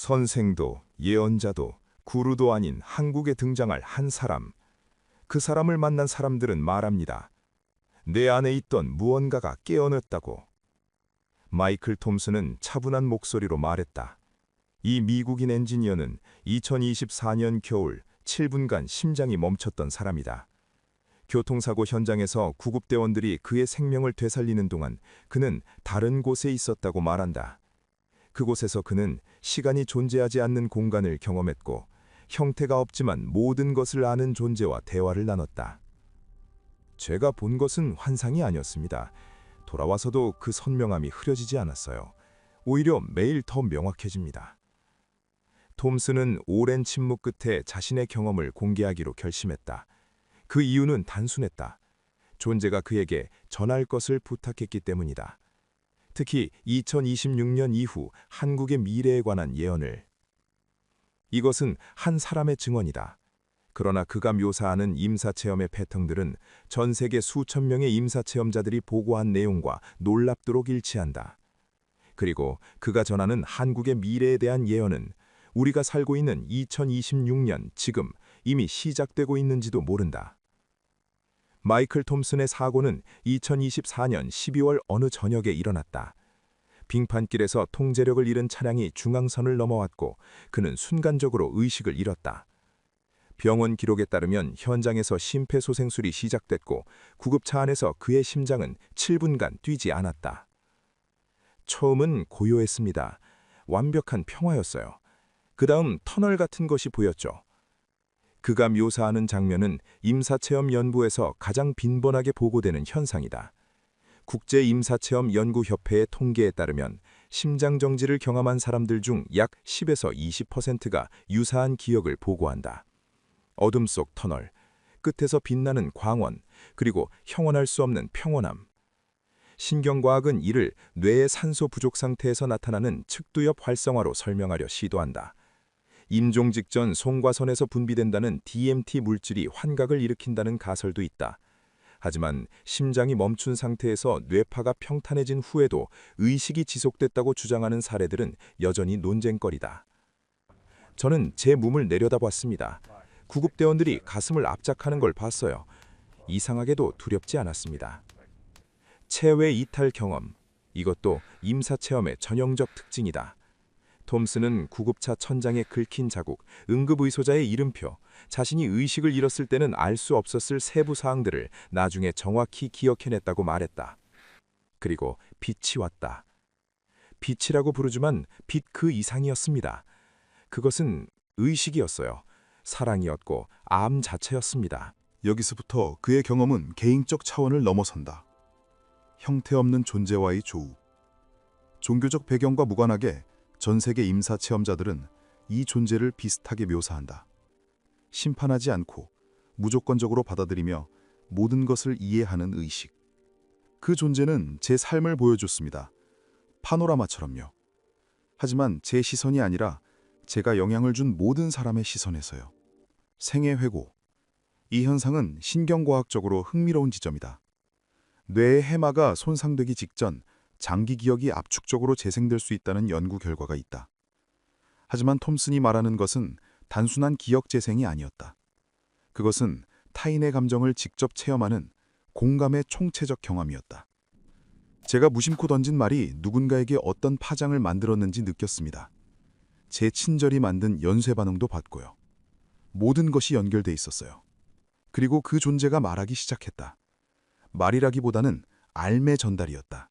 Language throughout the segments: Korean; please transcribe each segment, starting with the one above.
선생도 예언자도 구루도 아닌 한국에 등장할 한 사람. 그 사람을 만난 사람들은 말합니다. 내 안에 있던 무언가가 깨어났다고. 마이클 톰슨은 차분한 목소리로 말했다. 이 미국인 엔지니어는 2024년 겨울 7분간 심장이 멈췄던 사람이다. 교통사고 현장에서 구급대원들이 그의 생명을 되살리는 동안 그는 다른 곳에 있었다고 말한다. 그곳에서 그는 시간이 존재하지 않는 공간을 경험했고 형태가 없지만 모든 것을 아는 존재와 대화를 나눴다. 제가 본 것은 환상이 아니었습니다. 돌아와서도 그 선명함이 흐려지지 않았어요. 오히려 매일 더 명확해집니다. 톰슨은 오랜 침묵 끝에 자신의 경험을 공개하기로 결심했다. 그 이유는 단순했다. 존재가 그에게 전할 것을 부탁했기 때문이다. 특히 2026년 이후 한국의 미래에 관한 예언을. 이것은 한 사람의 증언이다. 그러나 그가 묘사하는 임사체험의 패턴들은 전 세계 수천 명의 임사체험자들이 보고한 내용과 놀랍도록 일치한다. 그리고 그가 전하는 한국의 미래에 대한 예언은 우리가 살고 있는 2026년 지금 이미 시작되고 있는지도 모른다. 마이클 톰슨의 사고는 2024년 12월 어느 저녁에 일어났다. 빙판길에서 통제력을 잃은 차량이 중앙선을 넘어왔고 그는 순간적으로 의식을 잃었다. 병원 기록에 따르면 현장에서 심폐소생술이 시작됐고 구급차 안에서 그의 심장은 7분간 뛰지 않았다. 처음은 고요했습니다. 완벽한 평화였어요. 그 다음 터널 같은 것이 보였죠. 그가 묘사하는 장면은 임사체험연구에서 가장 빈번하게 보고되는 현상이다. 국제임사체험연구협회의 통계에 따르면 심장정지를 경험한 사람들 중 약 10에서 20%가 유사한 기억을 보고한다. 어둠 속 터널, 끝에서 빛나는 광원, 그리고 형언할 수 없는 평온함. 신경과학은 이를 뇌의 산소 부족 상태에서 나타나는 측두엽 활성화로 설명하려 시도한다. 임종 직전 송과선에서 분비된다는 DMT 물질이 환각을 일으킨다는 가설도 있다. 하지만 심장이 멈춘 상태에서 뇌파가 평탄해진 후에도 의식이 지속됐다고 주장하는 사례들은 여전히 논쟁거리다. 저는 제 몸을 내려다봤습니다. 구급대원들이 가슴을 압착하는 걸 봤어요. 이상하게도 두렵지 않았습니다. 체외 이탈 경험, 이것도 임사체험의 전형적 특징이다. 톰슨은 구급차 천장에 긁힌 자국, 응급의소자의 이름표, 자신이 의식을 잃었을 때는 알 수 없었을 세부 사항들을 나중에 정확히 기억해냈다고 말했다. 그리고 빛이 왔다. 빛이라고 부르지만 빛 그 이상이었습니다. 그것은 의식이었어요. 사랑이었고 암 자체였습니다. 여기서부터 그의 경험은 개인적 차원을 넘어선다. 형태 없는 존재와의 조우. 종교적 배경과 무관하게 전 세계 임사 체험자들은 이 존재를 비슷하게 묘사한다. 심판하지 않고 무조건적으로 받아들이며 모든 것을 이해하는 의식. 그 존재는 제 삶을 보여줬습니다. 파노라마처럼요. 하지만 제 시선이 아니라 제가 영향을 준 모든 사람의 시선에서요. 생애 회고. 이 현상은 신경과학적으로 흥미로운 지점이다. 뇌의 해마가 손상되기 직전 장기 기억이 압축적으로 재생될 수 있다는 연구 결과가 있다. 하지만 톰슨이 말하는 것은 단순한 기억 재생이 아니었다. 그것은 타인의 감정을 직접 체험하는 공감의 총체적 경험이었다. 제가 무심코 던진 말이 누군가에게 어떤 파장을 만들었는지 느꼈습니다. 제 친절이 만든 연쇄 반응도 받고요. 모든 것이 연결돼 있었어요. 그리고 그 존재가 말하기 시작했다. 말이라기보다는 알매 전달이었다.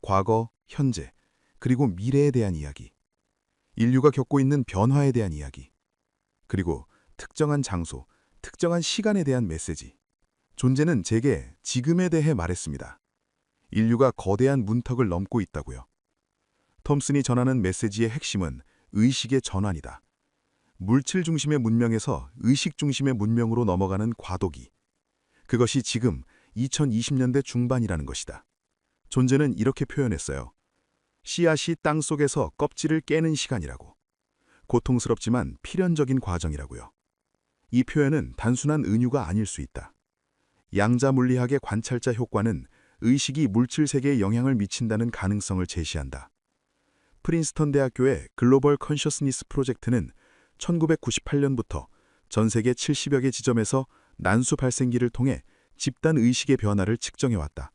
과거, 현재, 그리고 미래에 대한 이야기. 인류가 겪고 있는 변화에 대한 이야기. 그리고 특정한 장소, 특정한 시간에 대한 메시지. 존재는 제게 지금에 대해 말했습니다. 인류가 거대한 문턱을 넘고 있다고요. 톰슨이 전하는 메시지의 핵심은 의식의 전환이다. 물질 중심의 문명에서 의식 중심의 문명으로 넘어가는 과도기. 그것이 지금 2020년대 중반이라는 것이다. 존재는 이렇게 표현했어요. 씨앗이 땅속에서 껍질을 깨는 시간이라고. 고통스럽지만 필연적인 과정이라고요. 이 표현은 단순한 은유가 아닐 수 있다. 양자물리학의 관찰자 효과는 의식이 물질 세계에 영향을 미친다는 가능성을 제시한다. 프린스턴 대학교의 글로벌 컨셔스니스 프로젝트는 1998년부터 전 세계 70여 개 지점에서 난수 발생기를 통해 집단 의식의 변화를 측정해왔다.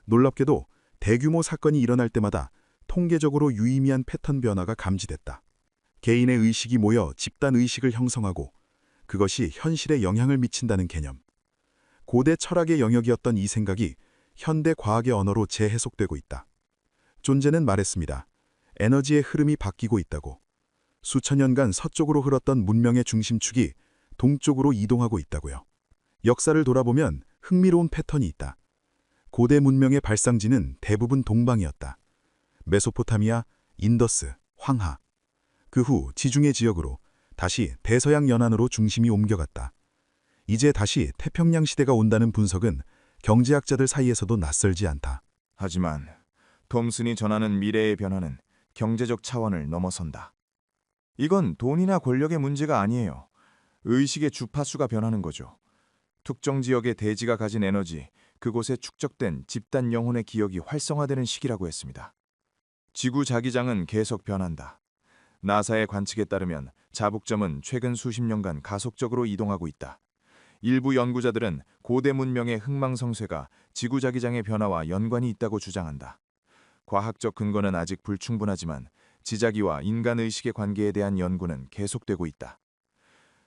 놀랍게도 대규모 사건이 일어날 때마다 통계적으로 유의미한 패턴 변화가 감지됐다. 개인의 의식이 모여 집단 의식을 형성하고 그것이 현실에 영향을 미친다는 개념. 고대 철학의 영역이었던 이 생각이 현대 과학의 언어로 재해석되고 있다. 존재는 말했습니다. 에너지의 흐름이 바뀌고 있다고. 수천 년간 서쪽으로 흘렀던 문명의 중심축이 동쪽으로 이동하고 있다고요. 역사를 돌아보면 흥미로운 패턴이 있다. 고대 문명의 발상지는 대부분 동방이었다. 메소포타미아, 인더스, 황하. 그 후 지중해 지역으로 다시 대서양 연안으로 중심이 옮겨갔다. 이제 다시 태평양 시대가 온다는 분석은 경제학자들 사이에서도 낯설지 않다. 하지만 톰슨이 전하는 미래의 변화는 경제적 차원을 넘어선다. 이건 돈이나 권력의 문제가 아니에요. 의식의 주파수가 변하는 거죠. 특정 지역의 대지가 가진 에너지, 그곳에 축적된 집단 영혼의 기억이 활성화되는 시기라고 했습니다. 지구 자기장은 계속 변한다. 나사의 관측에 따르면 자북점은 최근 수십 년간 가속적으로 이동하고 있다. 일부 연구자들은 고대 문명의 흥망성쇠가 지구 자기장의 변화와 연관이 있다고 주장한다. 과학적 근거는 아직 불충분하지만 지자기와 인간 의식의 관계에 대한 연구는 계속되고 있다.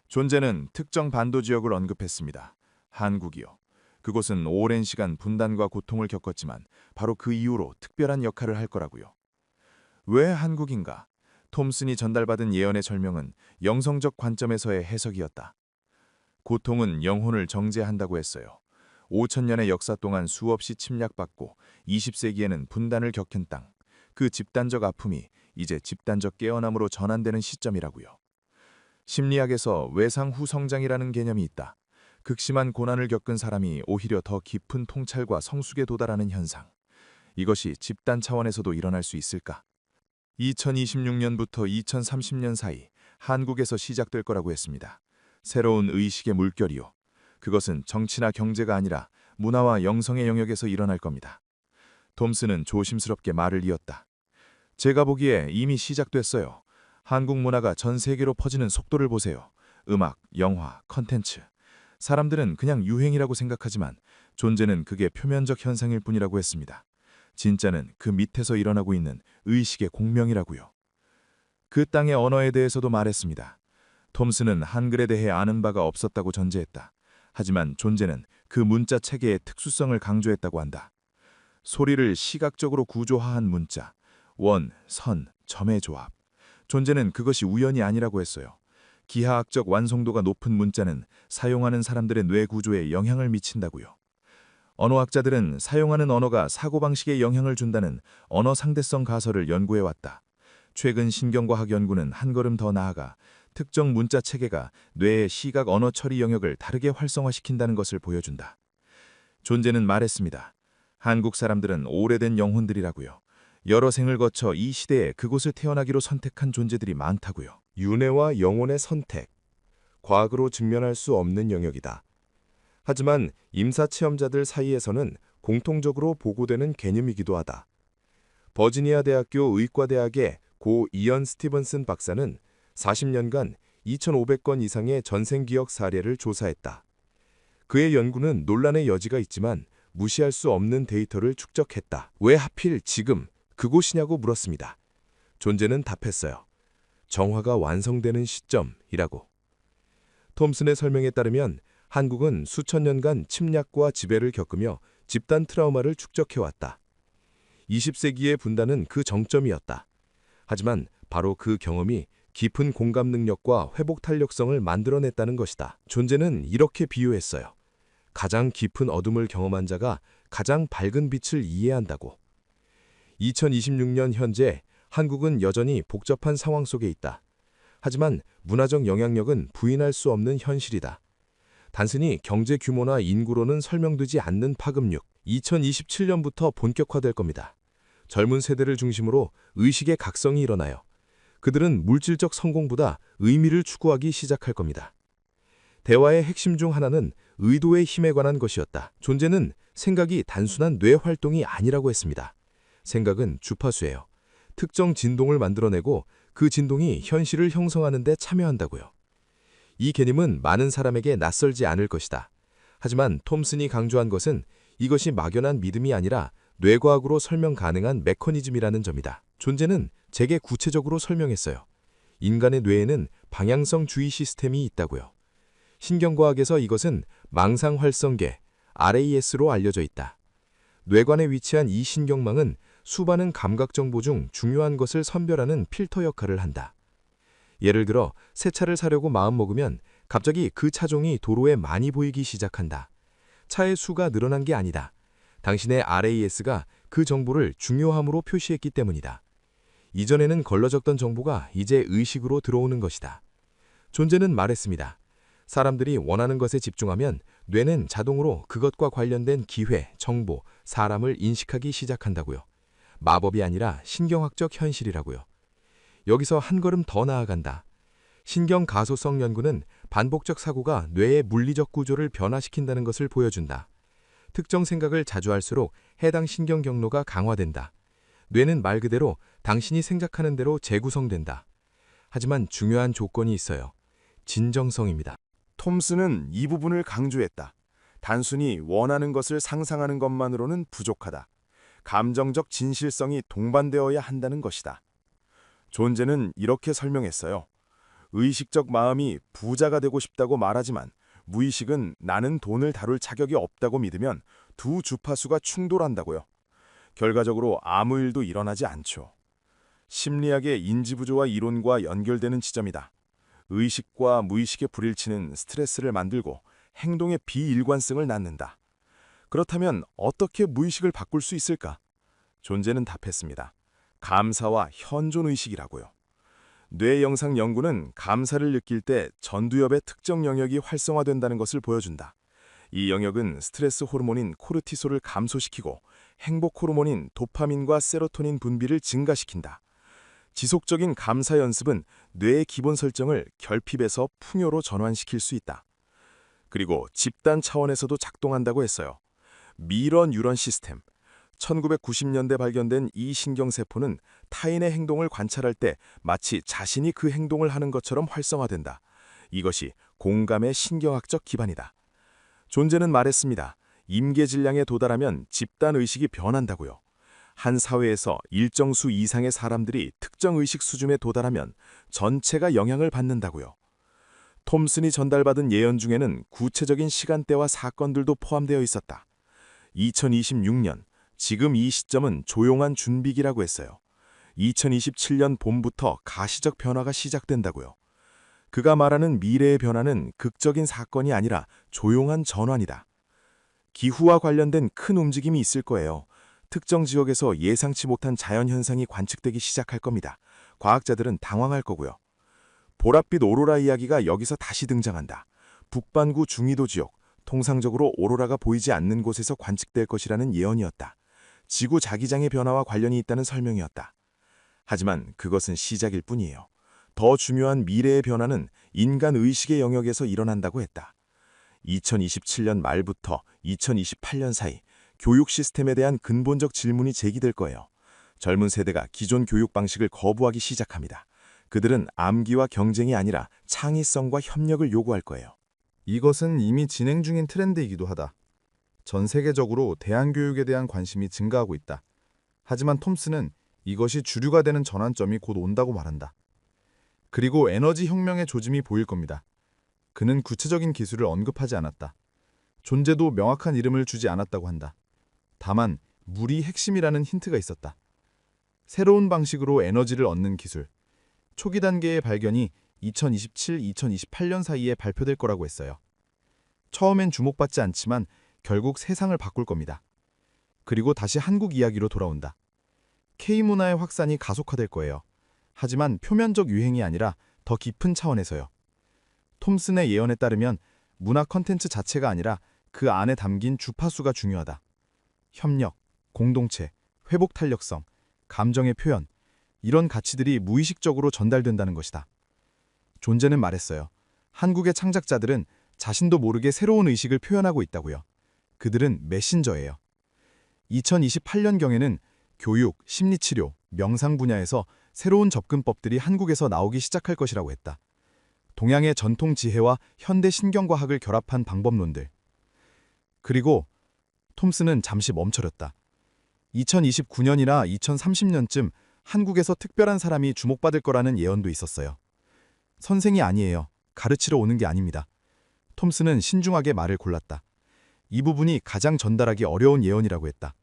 존재는 특정 반도 지역을 언급했습니다. 한국이요. 그곳은 오랜 시간 분단과 고통을 겪었지만 바로 그 이후로 특별한 역할을 할 거라고요. 왜 한국인가? 톰슨이 전달받은 예언의 설명은 영성적 관점에서의 해석이었다. 고통은 영혼을 정죄한다고 했어요. 5,000년의 역사 동안 수없이 침략받고 20세기에는 분단을 겪은 땅, 그 집단적 아픔이 이제 집단적 깨어남으로 전환되는 시점이라고요. 심리학에서 외상 후 성장이라는 개념이 있다. 극심한 고난을 겪은 사람이 오히려 더 깊은 통찰과 성숙에 도달하는 현상. 이것이 집단 차원에서도 일어날 수 있을까? 2026년부터 2030년 사이 한국에서 시작될 거라고 했습니다. 새로운 의식의 물결이요. 그것은 정치나 경제가 아니라 문화와 영성의 영역에서 일어날 겁니다. 톰슨은 조심스럽게 말을 이었다. 제가 보기에 이미 시작됐어요. 한국 문화가 전 세계로 퍼지는 속도를 보세요. 음악, 영화, 컨텐츠. 사람들은 그냥 유행이라고 생각하지만 존재는 그게 표면적 현상일 뿐이라고 했습니다. 진짜는 그 밑에서 일어나고 있는 의식의 공명이라고요. 그 땅의 언어에 대해서도 말했습니다. 톰슨은 한글에 대해 아는 바가 없었다고 전제했다. 하지만 존재는 그 문자 체계의 특수성을 강조했다고 한다. 소리를 시각적으로 구조화한 문자, 원, 선, 점의 조합. 존재는 그것이 우연이 아니라고 했어요. 기하학적 완성도가 높은 문자는 사용하는 사람들의 뇌 구조에 영향을 미친다고요. 언어학자들은 사용하는 언어가 사고방식에 영향을 준다는 언어 상대성 가설을 연구해왔다. 최근 신경과학 연구는 한 걸음 더 나아가 특정 문자 체계가 뇌의 시각 언어 처리 영역을 다르게 활성화시킨다는 것을 보여준다. 존재는 말했습니다. 한국 사람들은 오래된 영혼들이라고요. 여러 생을 거쳐 이 시대에 그곳을 태어나기로 선택한 존재들이 많다고요. 윤회와 영혼의 선택, 과학으로 증명할 수 없는 영역이다. 하지만 임사체험자들 사이에서는 공통적으로 보고되는 개념이기도 하다. 버지니아 대학교 의과대학의 고 이언 스티븐슨 박사는 40년간 2,500건 이상의 전생기억 사례를 조사했다. 그의 연구는 논란의 여지가 있지만 무시할 수 없는 데이터를 축적했다. 왜 하필 지금 그곳이냐고 물었습니다. 존재는 답했어요. 정화가 완성되는 시점이라고. 톰슨의 설명에 따르면 한국은 수천 년간 침략과 지배를 겪으며 집단 트라우마를 축적해왔다. 20세기의 분단은 그 정점이었다. 하지만 바로 그 경험이 깊은 공감 능력과 회복 탄력성을 만들어냈다는 것이다. 존재는 이렇게 비유했어요. 가장 깊은 어둠을 경험한 자가 가장 밝은 빛을 이해한다고. 2026년 현재 한국은 여전히 복잡한 상황 속에 있다. 하지만 문화적 영향력은 부인할 수 없는 현실이다. 단순히 경제 규모나 인구로는 설명되지 않는 파급력, 2027년부터 본격화될 겁니다. 젊은 세대를 중심으로 의식의 각성이 일어나요. 그들은 물질적 성공보다 의미를 추구하기 시작할 겁니다. 대화의 핵심 중 하나는 의도의 힘에 관한 것이었다. 존재는 생각이 단순한 뇌 활동이 아니라고 했습니다. 생각은 주파수예요. 특정 진동을 만들어내고 그 진동이 현실을 형성하는 데 참여한다고요. 이 개념은 많은 사람에게 낯설지 않을 것이다. 하지만 톰슨이 강조한 것은 이것이 막연한 믿음이 아니라 뇌과학으로 설명 가능한 메커니즘이라는 점이다. 존재는 제게 구체적으로 설명했어요. 인간의 뇌에는 방향성주의 시스템이 있다고요. 신경과학에서 이것은 망상활성계, RAS로 알려져 있다. 뇌관에 위치한 이 신경망은 수많은 감각정보 중 중요한 것을 선별하는 필터 역할을 한다. 예를 들어 새 차를 사려고 마음먹으면 갑자기 그 차종이 도로에 많이 보이기 시작한다. 차의 수가 늘어난 게 아니다. 당신의 RAS가 그 정보를 중요함으로 표시했기 때문이다. 이전에는 걸러졌던 정보가 이제 의식으로 들어오는 것이다. 존재는 말했습니다. 사람들이 원하는 것에 집중하면 뇌는 자동으로 그것과 관련된 기회, 정보, 사람을 인식하기 시작한다고요. 마법이 아니라 신경학적 현실이라고요. 여기서 한 걸음 더 나아간다. 신경 가소성 연구는 반복적 사고가 뇌의 물리적 구조를 변화시킨다는 것을 보여준다. 특정 생각을 자주 할수록 해당 신경 경로가 강화된다. 뇌는 말 그대로 당신이 생각하는 대로 재구성된다. 하지만 중요한 조건이 있어요. 진정성입니다. 톰슨은 이 부분을 강조했다. 단순히 원하는 것을 상상하는 것만으로는 부족하다. 감정적 진실성이 동반되어야 한다는 것이다. 존재는 이렇게 설명했어요. 의식적 마음이 부자가 되고 싶다고 말하지만 무의식은 나는 돈을 다룰 자격이 없다고 믿으면 두 주파수가 충돌한다고요. 결과적으로 아무 일도 일어나지 않죠. 심리학의 인지부조화 이론과 연결되는 지점이다. 의식과 무의식의 불일치는 스트레스를 만들고 행동의 비일관성을 낳는다. 그렇다면 어떻게 무의식을 바꿀 수 있을까? 존재는 답했습니다. 감사와 현존의식이라고요. 뇌 영상 연구는 감사를 느낄 때 전두엽의 특정 영역이 활성화된다는 것을 보여준다. 이 영역은 스트레스 호르몬인 코르티솔을 감소시키고 행복 호르몬인 도파민과 세로토닌 분비를 증가시킨다. 지속적인 감사 연습은 뇌의 기본 설정을 결핍에서 풍요로 전환시킬 수 있다. 그리고 집단 차원에서도 작동한다고 했어요. 미러 뉴런 시스템. 1990년대 발견된 이 신경세포는 타인의 행동을 관찰할 때 마치 자신이 그 행동을 하는 것처럼 활성화된다. 이것이 공감의 신경학적 기반이다. 존재는 말했습니다. 임계 질량에 도달하면 집단 의식이 변한다고요. 한 사회에서 일정 수 이상의 사람들이 특정 의식 수준에 도달하면 전체가 영향을 받는다고요. 톰슨이 전달받은 예언 중에는 구체적인 시간대와 사건들도 포함되어 있었다. 2026년, 지금 이 시점은 조용한 준비기라고 했어요. 2027년 봄부터 가시적 변화가 시작된다고요. 그가 말하는 미래의 변화는 극적인 사건이 아니라 조용한 전환이다. 기후와 관련된 큰 움직임이 있을 거예요. 특정 지역에서 예상치 못한 자연현상이 관측되기 시작할 겁니다. 과학자들은 당황할 거고요. 보랏빛 오로라 이야기가 여기서 다시 등장한다. 북반구 중위도 지역, 통상적으로 오로라가 보이지 않는 곳에서 관측될 것이라는 예언이었다. 지구 자기장의 변화와 관련이 있다는 설명이었다. 하지만 그것은 시작일 뿐이에요. 더 중요한 미래의 변화는 인간 의식의 영역에서 일어난다고 했다. 2027년 말부터 2028년 사이 교육 시스템에 대한 근본적 질문이 제기될 거예요. 젊은 세대가 기존 교육 방식을 거부하기 시작합니다. 그들은 암기와 경쟁이 아니라 창의성과 협력을 요구할 거예요. 이것은 이미 진행 중인 트렌드이기도 하다. 전 세계적으로 대안교육에 대한 관심이 증가하고 있다. 하지만 톰슨은 이것이 주류가 되는 전환점이 곧 온다고 말한다. 그리고 에너지 혁명의 조짐이 보일 겁니다. 그는 구체적인 기술을 언급하지 않았다. 존재도 명확한 이름을 주지 않았다고 한다. 다만 물이 핵심이라는 힌트가 있었다. 새로운 방식으로 에너지를 얻는 기술. 초기 단계의 발견이 2027-2028년 사이에 발표될 거라고 했어요. 처음엔 주목받지 않지만 결국 세상을 바꿀 겁니다. 그리고 다시 한국 이야기로 돌아온다. K문화의 확산이 가속화될 거예요. 하지만 표면적 유행이 아니라 더 깊은 차원에서요. 톰슨의 예언에 따르면 문화 컨텐츠 자체가 아니라 그 안에 담긴 주파수가 중요하다. 협력, 공동체, 회복 탄력성, 감정의 표현, 이런 가치들이 무의식적으로 전달된다는 것이다. 존재는 말했어요. 한국의 창작자들은 자신도 모르게 새로운 의식을 표현하고 있다고요. 그들은 메신저예요. 2028년경에는 교육, 심리치료, 명상 분야에서 새로운 접근법들이 한국에서 나오기 시작할 것이라고 했다. 동양의 전통 지혜와 현대 신경과학을 결합한 방법론들. 그리고 톰슨은 잠시 멈춰렸다. 2029년이나 2030년쯤 한국에서 특별한 사람이 주목받을 거라는 예언도 있었어요. 선생이 아니에요. 가르치러 오는 게 아닙니다. 톰슨은 신중하게 말을 골랐다. 이 부분이 가장 전달하기 어려운 예언이라고 했다.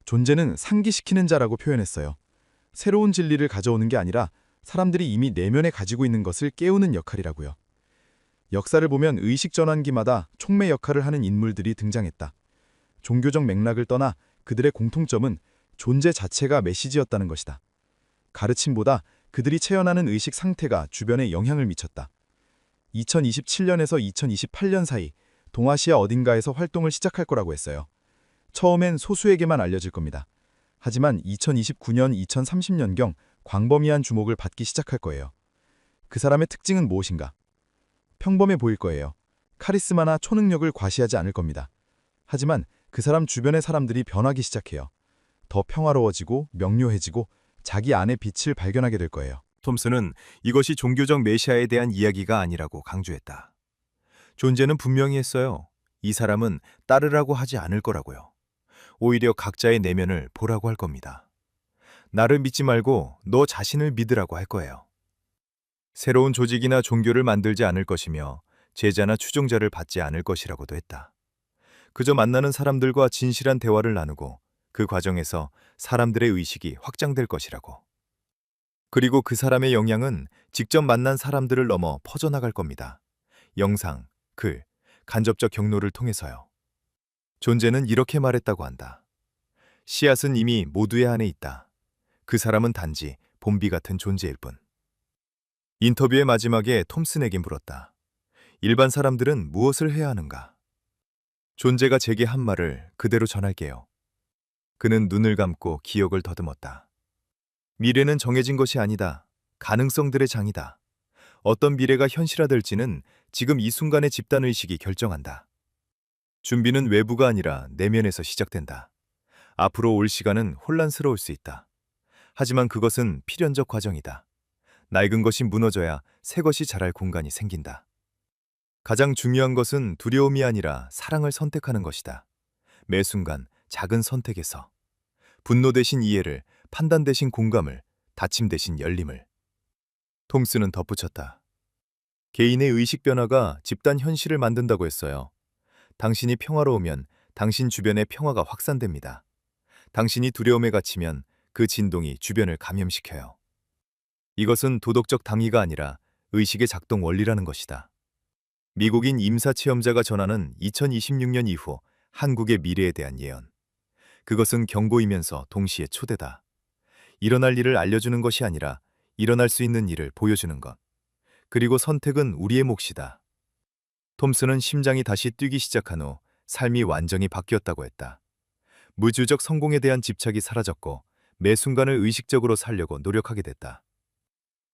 존재는 상기시키는 자라고 표현했어요. 새로운 진리를 가져오는 게 아니라 사람들이 이미 내면에 가지고 있는 것을 깨우는 역할이라고요. 역사를 보면 의식 전환기마다 촉매 역할을 하는 인물들이 등장했다. 종교적 맥락을 떠나 그들의 공통점은 존재 자체가 메시지였다는 것이다. 가르침보다 그들이 체현하는 의식 상태가 주변에 영향을 미쳤다. 2027년에서 2028년 사이 동아시아 어딘가에서 활동을 시작할 거라고 했어요. 처음엔 소수에게만 알려질 겁니다. 하지만 2029년, 2030년경 광범위한 주목을 받기 시작할 거예요. 그 사람의 특징은 무엇인가? 평범해 보일 거예요. 카리스마나 초능력을 과시하지 않을 겁니다. 하지만 그 사람 주변의 사람들이 변하기 시작해요. 더 평화로워지고 명료해지고 자기 안의 빛을 발견하게 될 거예요. 톰슨은 이것이 종교적 메시아에 대한 이야기가 아니라고 강조했다. 존재는 분명히 했어요. 이 사람은 따르라고 하지 않을 거라고요. 오히려 각자의 내면을 보라고 할 겁니다. 나를 믿지 말고 너 자신을 믿으라고 할 거예요. 새로운 조직이나 종교를 만들지 않을 것이며 제자나 추종자를 받지 않을 것이라고도 했다. 그저 만나는 사람들과 진실한 대화를 나누고 그 과정에서 사람들의 의식이 확장될 것이라고. 그리고 그 사람의 영향은 직접 만난 사람들을 넘어 퍼져나갈 겁니다. 영상, 글, 간접적 경로를 통해서요. 존재는 이렇게 말했다고 한다. 씨앗은 이미 모두의 안에 있다. 그 사람은 단지 봄비 같은 존재일 뿐. 인터뷰의 마지막에 톰슨에게 물었다. 일반 사람들은 무엇을 해야 하는가? 존재가 제게 한 말을 그대로 전할게요. 그는 눈을 감고 기억을 더듬었다. 미래는 정해진 것이 아니다. 가능성들의 장이다. 어떤 미래가 현실화될지는 지금 이 순간의 집단의식이 결정한다. 준비는 외부가 아니라 내면에서 시작된다. 앞으로 올 시간은 혼란스러울 수 있다. 하지만 그것은 필연적 과정이다. 낡은 것이 무너져야 새 것이 자랄 공간이 생긴다. 가장 중요한 것은 두려움이 아니라 사랑을 선택하는 것이다. 매 순간 작은 선택에서 분노 대신 이해를, 판단 대신 공감을, 다침 대신 열림을. 톰슨은 덧붙였다. 개인의 의식 변화가 집단 현실을 만든다고 했어요. 당신이 평화로우면 당신 주변의 평화가 확산됩니다. 당신이 두려움에 갇히면 그 진동이 주변을 감염시켜요. 이것은 도덕적 당위가 아니라 의식의 작동 원리라는 것이다. 미국인 임사체험자가 전하는 2026년 이후 한국의 미래에 대한 예언. 그것은 경고이면서 동시에 초대다. 일어날 일을 알려주는 것이 아니라 일어날 수 있는 일을 보여주는 것. 그리고 선택은 우리의 몫이다. 톰슨은 심장이 다시 뛰기 시작한 후 삶이 완전히 바뀌었다고 했다. 무주적 성공에 대한 집착이 사라졌고 매 순간을 의식적으로 살려고 노력하게 됐다.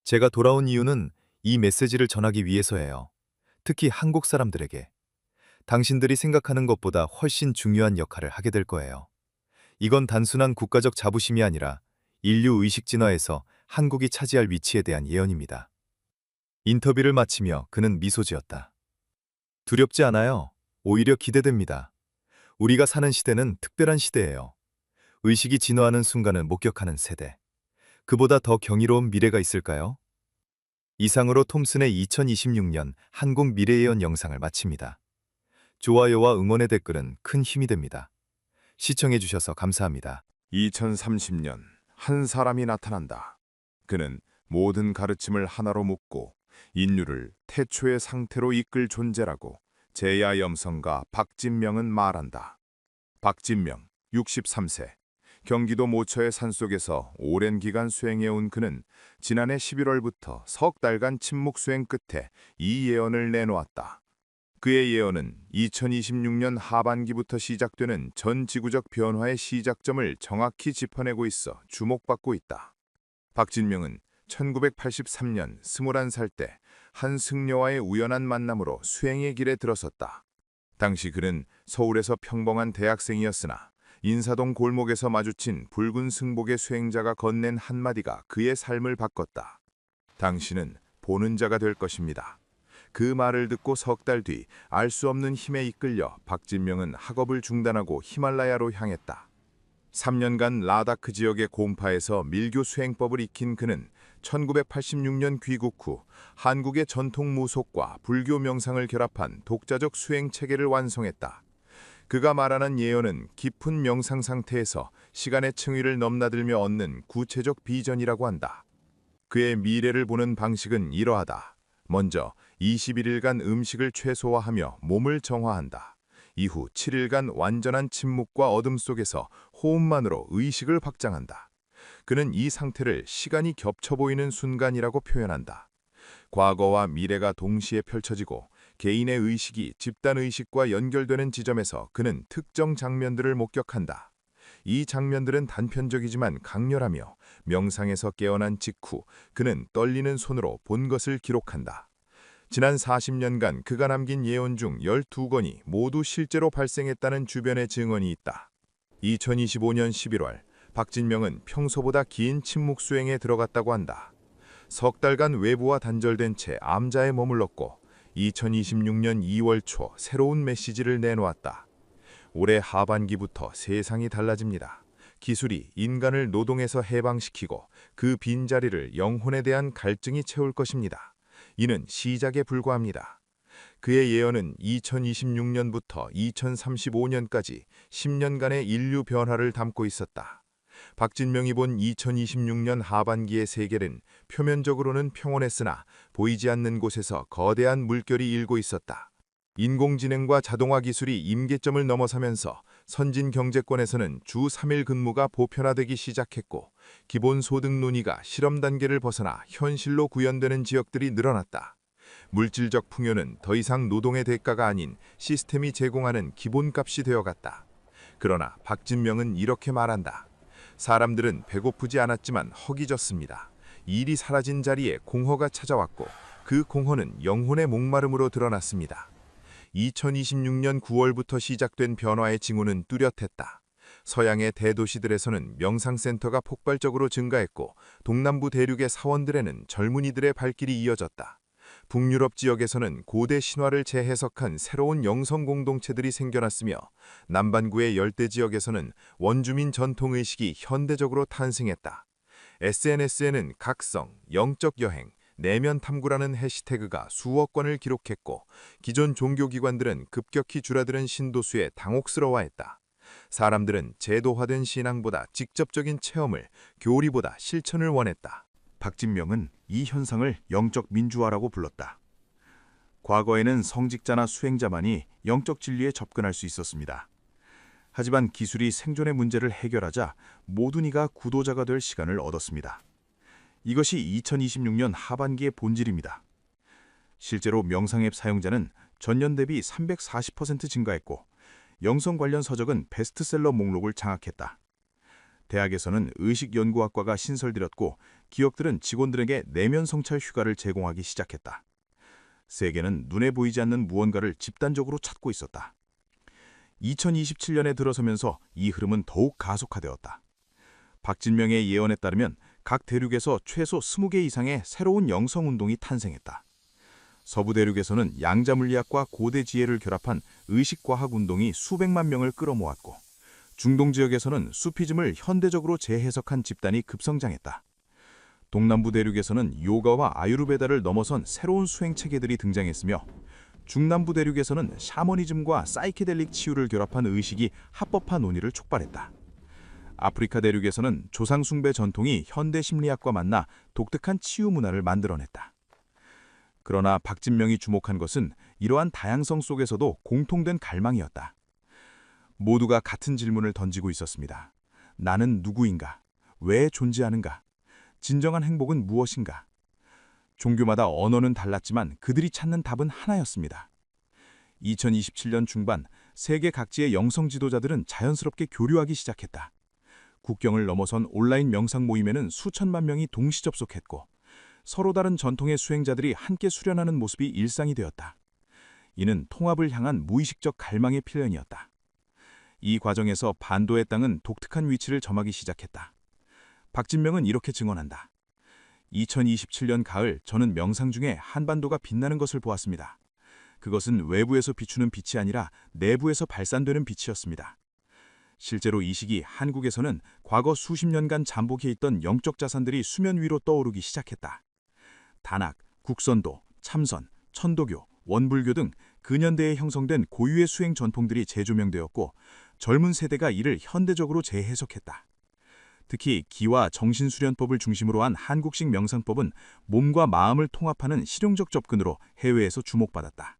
제가 돌아온 이유는 이 메시지를 전하기 위해서예요. 특히 한국 사람들에게. 당신들이 생각하는 것보다 훨씬 중요한 역할을 하게 될 거예요. 이건 단순한 국가적 자부심이 아니라 인류 의식 진화에서 한국이 차지할 위치에 대한 예언입니다. 인터뷰를 마치며 그는 미소 지었다. 두렵지 않아요. 오히려 기대됩니다. 우리가 사는 시대는 특별한 시대예요. 의식이 진화하는 순간을 목격하는 세대. 그보다 더 경이로운 미래가 있을까요? 이상으로 톰슨의 2026년 한국 미래예언 영상을 마칩니다. 좋아요와 응원의 댓글은 큰 힘이 됩니다. 시청해주셔서 감사합니다. 2030년 한 사람이 나타난다. 그는 모든 가르침을 하나로 묶고 인류를 태초의 상태로 이끌 존재라고 제야 염성가 박진명은 말한다. 박진명, 63세. 경기도 모처의 산속에서 오랜 기간 수행해온 그는 지난해 11월부터 석 달간 침묵 수행 끝에 이 예언을 내놓았다. 그의 예언은 2026년 하반기부터 시작되는 전 지구적 변화의 시작점을 정확히 짚어내고 있어 주목받고 있다. 박진명은 1983년 21살 때 한 승려와의 우연한 만남으로 수행의 길에 들어섰다. 당시 그는 서울에서 평범한 대학생이었으나 인사동 골목에서 마주친 붉은 승복의 수행자가 건넨 한마디가 그의 삶을 바꿨다. 당신은 보는 자가 될 것입니다. 그 말을 듣고 석 달 뒤 알 수 없는 힘에 이끌려 박진명은 학업을 중단하고 히말라야로 향했다. 3년간 라다크 지역의 곰파에서 밀교 수행법을 익힌 그는 1986년 귀국 후 한국의 전통 무속과 불교 명상을 결합한 독자적 수행 체계를 완성했다. 그가 말하는 예언은 깊은 명상 상태에서 시간의 층위를 넘나들며 얻는 구체적 비전이라고 한다. 그의 미래를 보는 방식은 이러하다. 먼저 21일간 음식을 최소화하며 몸을 정화한다. 이후 7일간 완전한 침묵과 어둠 속에서 호흡만으로 의식을 확장한다. 그는 이 상태를 시간이 겹쳐 보이는 순간이라고 표현한다. 과거와 미래가 동시에 펼쳐지고 개인의 의식이 집단의식과 연결되는 지점에서 그는 특정 장면들을 목격한다. 이 장면들은 단편적이지만 강렬하며 명상에서 깨어난 직후 그는 떨리는 손으로 본 것을 기록한다. 지난 40년간 그가 남긴 예언 중 12건이 모두 실제로 발생했다는 주변의 증언이 있다. 2025년 11월 박진명은 평소보다 긴 침묵 수행에 들어갔다고 한다. 석 달간 외부와 단절된 채 암자에 머물렀고 2026년 2월 초 새로운 메시지를 내놓았다. 올해 하반기부터 세상이 달라집니다. 기술이 인간을 노동에서 해방시키고 그 빈자리를 영혼에 대한 갈증이 채울 것입니다. 이는 시작에 불과합니다. 그의 예언은 2026년부터 2035년까지 10년간의 인류 변화를 담고 있었다. 박진명이 본 2026년 하반기의 세계는 표면적으로는 평온했으나 보이지 않는 곳에서 거대한 물결이 일고 있었다. 인공지능과 자동화 기술이 임계점을 넘어서면서 선진 경제권에서는 주 3일 근무가 보편화되기 시작했고 기본소득 논의가 실험 단계를 벗어나 현실로 구현되는 지역들이 늘어났다. 물질적 풍요는 더 이상 노동의 대가가 아닌 시스템이 제공하는 기본값이 되어갔다. 그러나 박진명은 이렇게 말한다. 사람들은 배고프지 않았지만 허기졌습니다. 일이 사라진 자리에 공허가 찾아왔고 그 공허는 영혼의 목마름으로 드러났습니다. 2026년 9월부터 시작된 변화의 징후는 뚜렷했다. 서양의 대도시들에서는 명상센터가 폭발적으로 증가했고 동남부 대륙의 사원들에는 젊은이들의 발길이 이어졌다. 북유럽 지역에서는 고대 신화를 재해석한 새로운 영성 공동체들이 생겨났으며 남반구의 열대 지역에서는 원주민 전통의식이 현대적으로 탄생했다. SNS에는 각성, 영적 여행, 내면 탐구라는 해시태그가 수억 건을 기록했고 기존 종교기관들은 급격히 줄어드는 신도수에 당혹스러워했다. 사람들은 제도화된 신앙보다 직접적인 체험을, 교리보다 실천을 원했다. 박진명은 이 현상을 영적 민주화라고 불렀다. 과거에는 성직자나 수행자만이 영적 진리에 접근할 수 있었습니다. 하지만 기술이 생존의 문제를 해결하자 모든 이가 구도자가 될 시간을 얻었습니다. 이것이 2026년 하반기의 본질입니다. 실제로 명상 앱 사용자는 전년 대비 340% 증가했고 영성 관련 서적은 베스트셀러 목록을 장악했다. 대학에서는 의식연구학과가 신설되었고 기업들은 직원들에게 내면 성찰 휴가를 제공하기 시작했다. 세계는 눈에 보이지 않는 무언가를 집단적으로 찾고 있었다. 2027년에 들어서면서 이 흐름은 더욱 가속화되었다. 박진명의 예언에 따르면 각 대륙에서 최소 20개 이상의 새로운 영성운동이 탄생했다. 서부 대륙에서는 양자물리학과 고대 지혜를 결합한 의식과학 운동이 수백만 명을 끌어모았고 중동 지역에서는 수피즘을 현대적으로 재해석한 집단이 급성장했다. 동남부 대륙에서는 요가와 아유르베다를 넘어선 새로운 수행 체계들이 등장했으며 중남부 대륙에서는 샤머니즘과 사이케델릭 치유를 결합한 의식이 합법화 논의를 촉발했다. 아프리카 대륙에서는 조상 숭배 전통이 현대 심리학과 만나 독특한 치유 문화를 만들어냈다. 그러나 박진명이 주목한 것은 이러한 다양성 속에서도 공통된 갈망이었다. 모두가 같은 질문을 던지고 있었습니다. 나는 누구인가? 왜 존재하는가? 진정한 행복은 무엇인가? 종교마다 언어는 달랐지만 그들이 찾는 답은 하나였습니다. 2027년 중반 세계 각지의 영성 지도자들은 자연스럽게 교류하기 시작했다. 국경을 넘어선 온라인 명상 모임에는 수천만 명이 동시 접속했고 서로 다른 전통의 수행자들이 함께 수련하는 모습이 일상이 되었다. 이는 통합을 향한 무의식적 갈망의 필연이었다. 이 과정에서 반도의 땅은 독특한 위치를 점하기 시작했다. 박진명은 이렇게 증언한다. 2027년 가을 저는 명상 중에 한반도가 빛나는 것을 보았습니다. 그것은 외부에서 비추는 빛이 아니라 내부에서 발산되는 빛이었습니다. 실제로 이 시기 한국에서는 과거 수십 년간 잠복해 있던 영적 자산들이 수면 위로 떠오르기 시작했다. 단학, 국선도, 참선, 천도교, 원불교 등 근현대에 형성된 고유의 수행 전통들이 재조명되었고 젊은 세대가 이를 현대적으로 재해석했다. 특히 기와 정신수련법을 중심으로 한 한국식 명상법은 몸과 마음을 통합하는 실용적 접근으로 해외에서 주목받았다.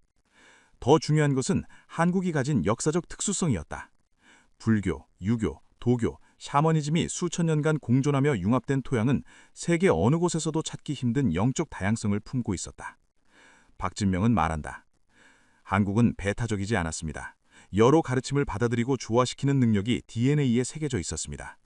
더 중요한 것은 한국이 가진 역사적 특수성이었다. 불교, 유교, 도교, 샤머니즘이 수천 년간 공존하며 융합된 토양은 세계 어느 곳에서도 찾기 힘든 영적 다양성을 품고 있었다. 박진명은 말한다. 한국은 배타적이지 않았습니다. 여러 가르침을 받아들이고 조화시키는 능력이 DNA에 새겨져 있었습니다.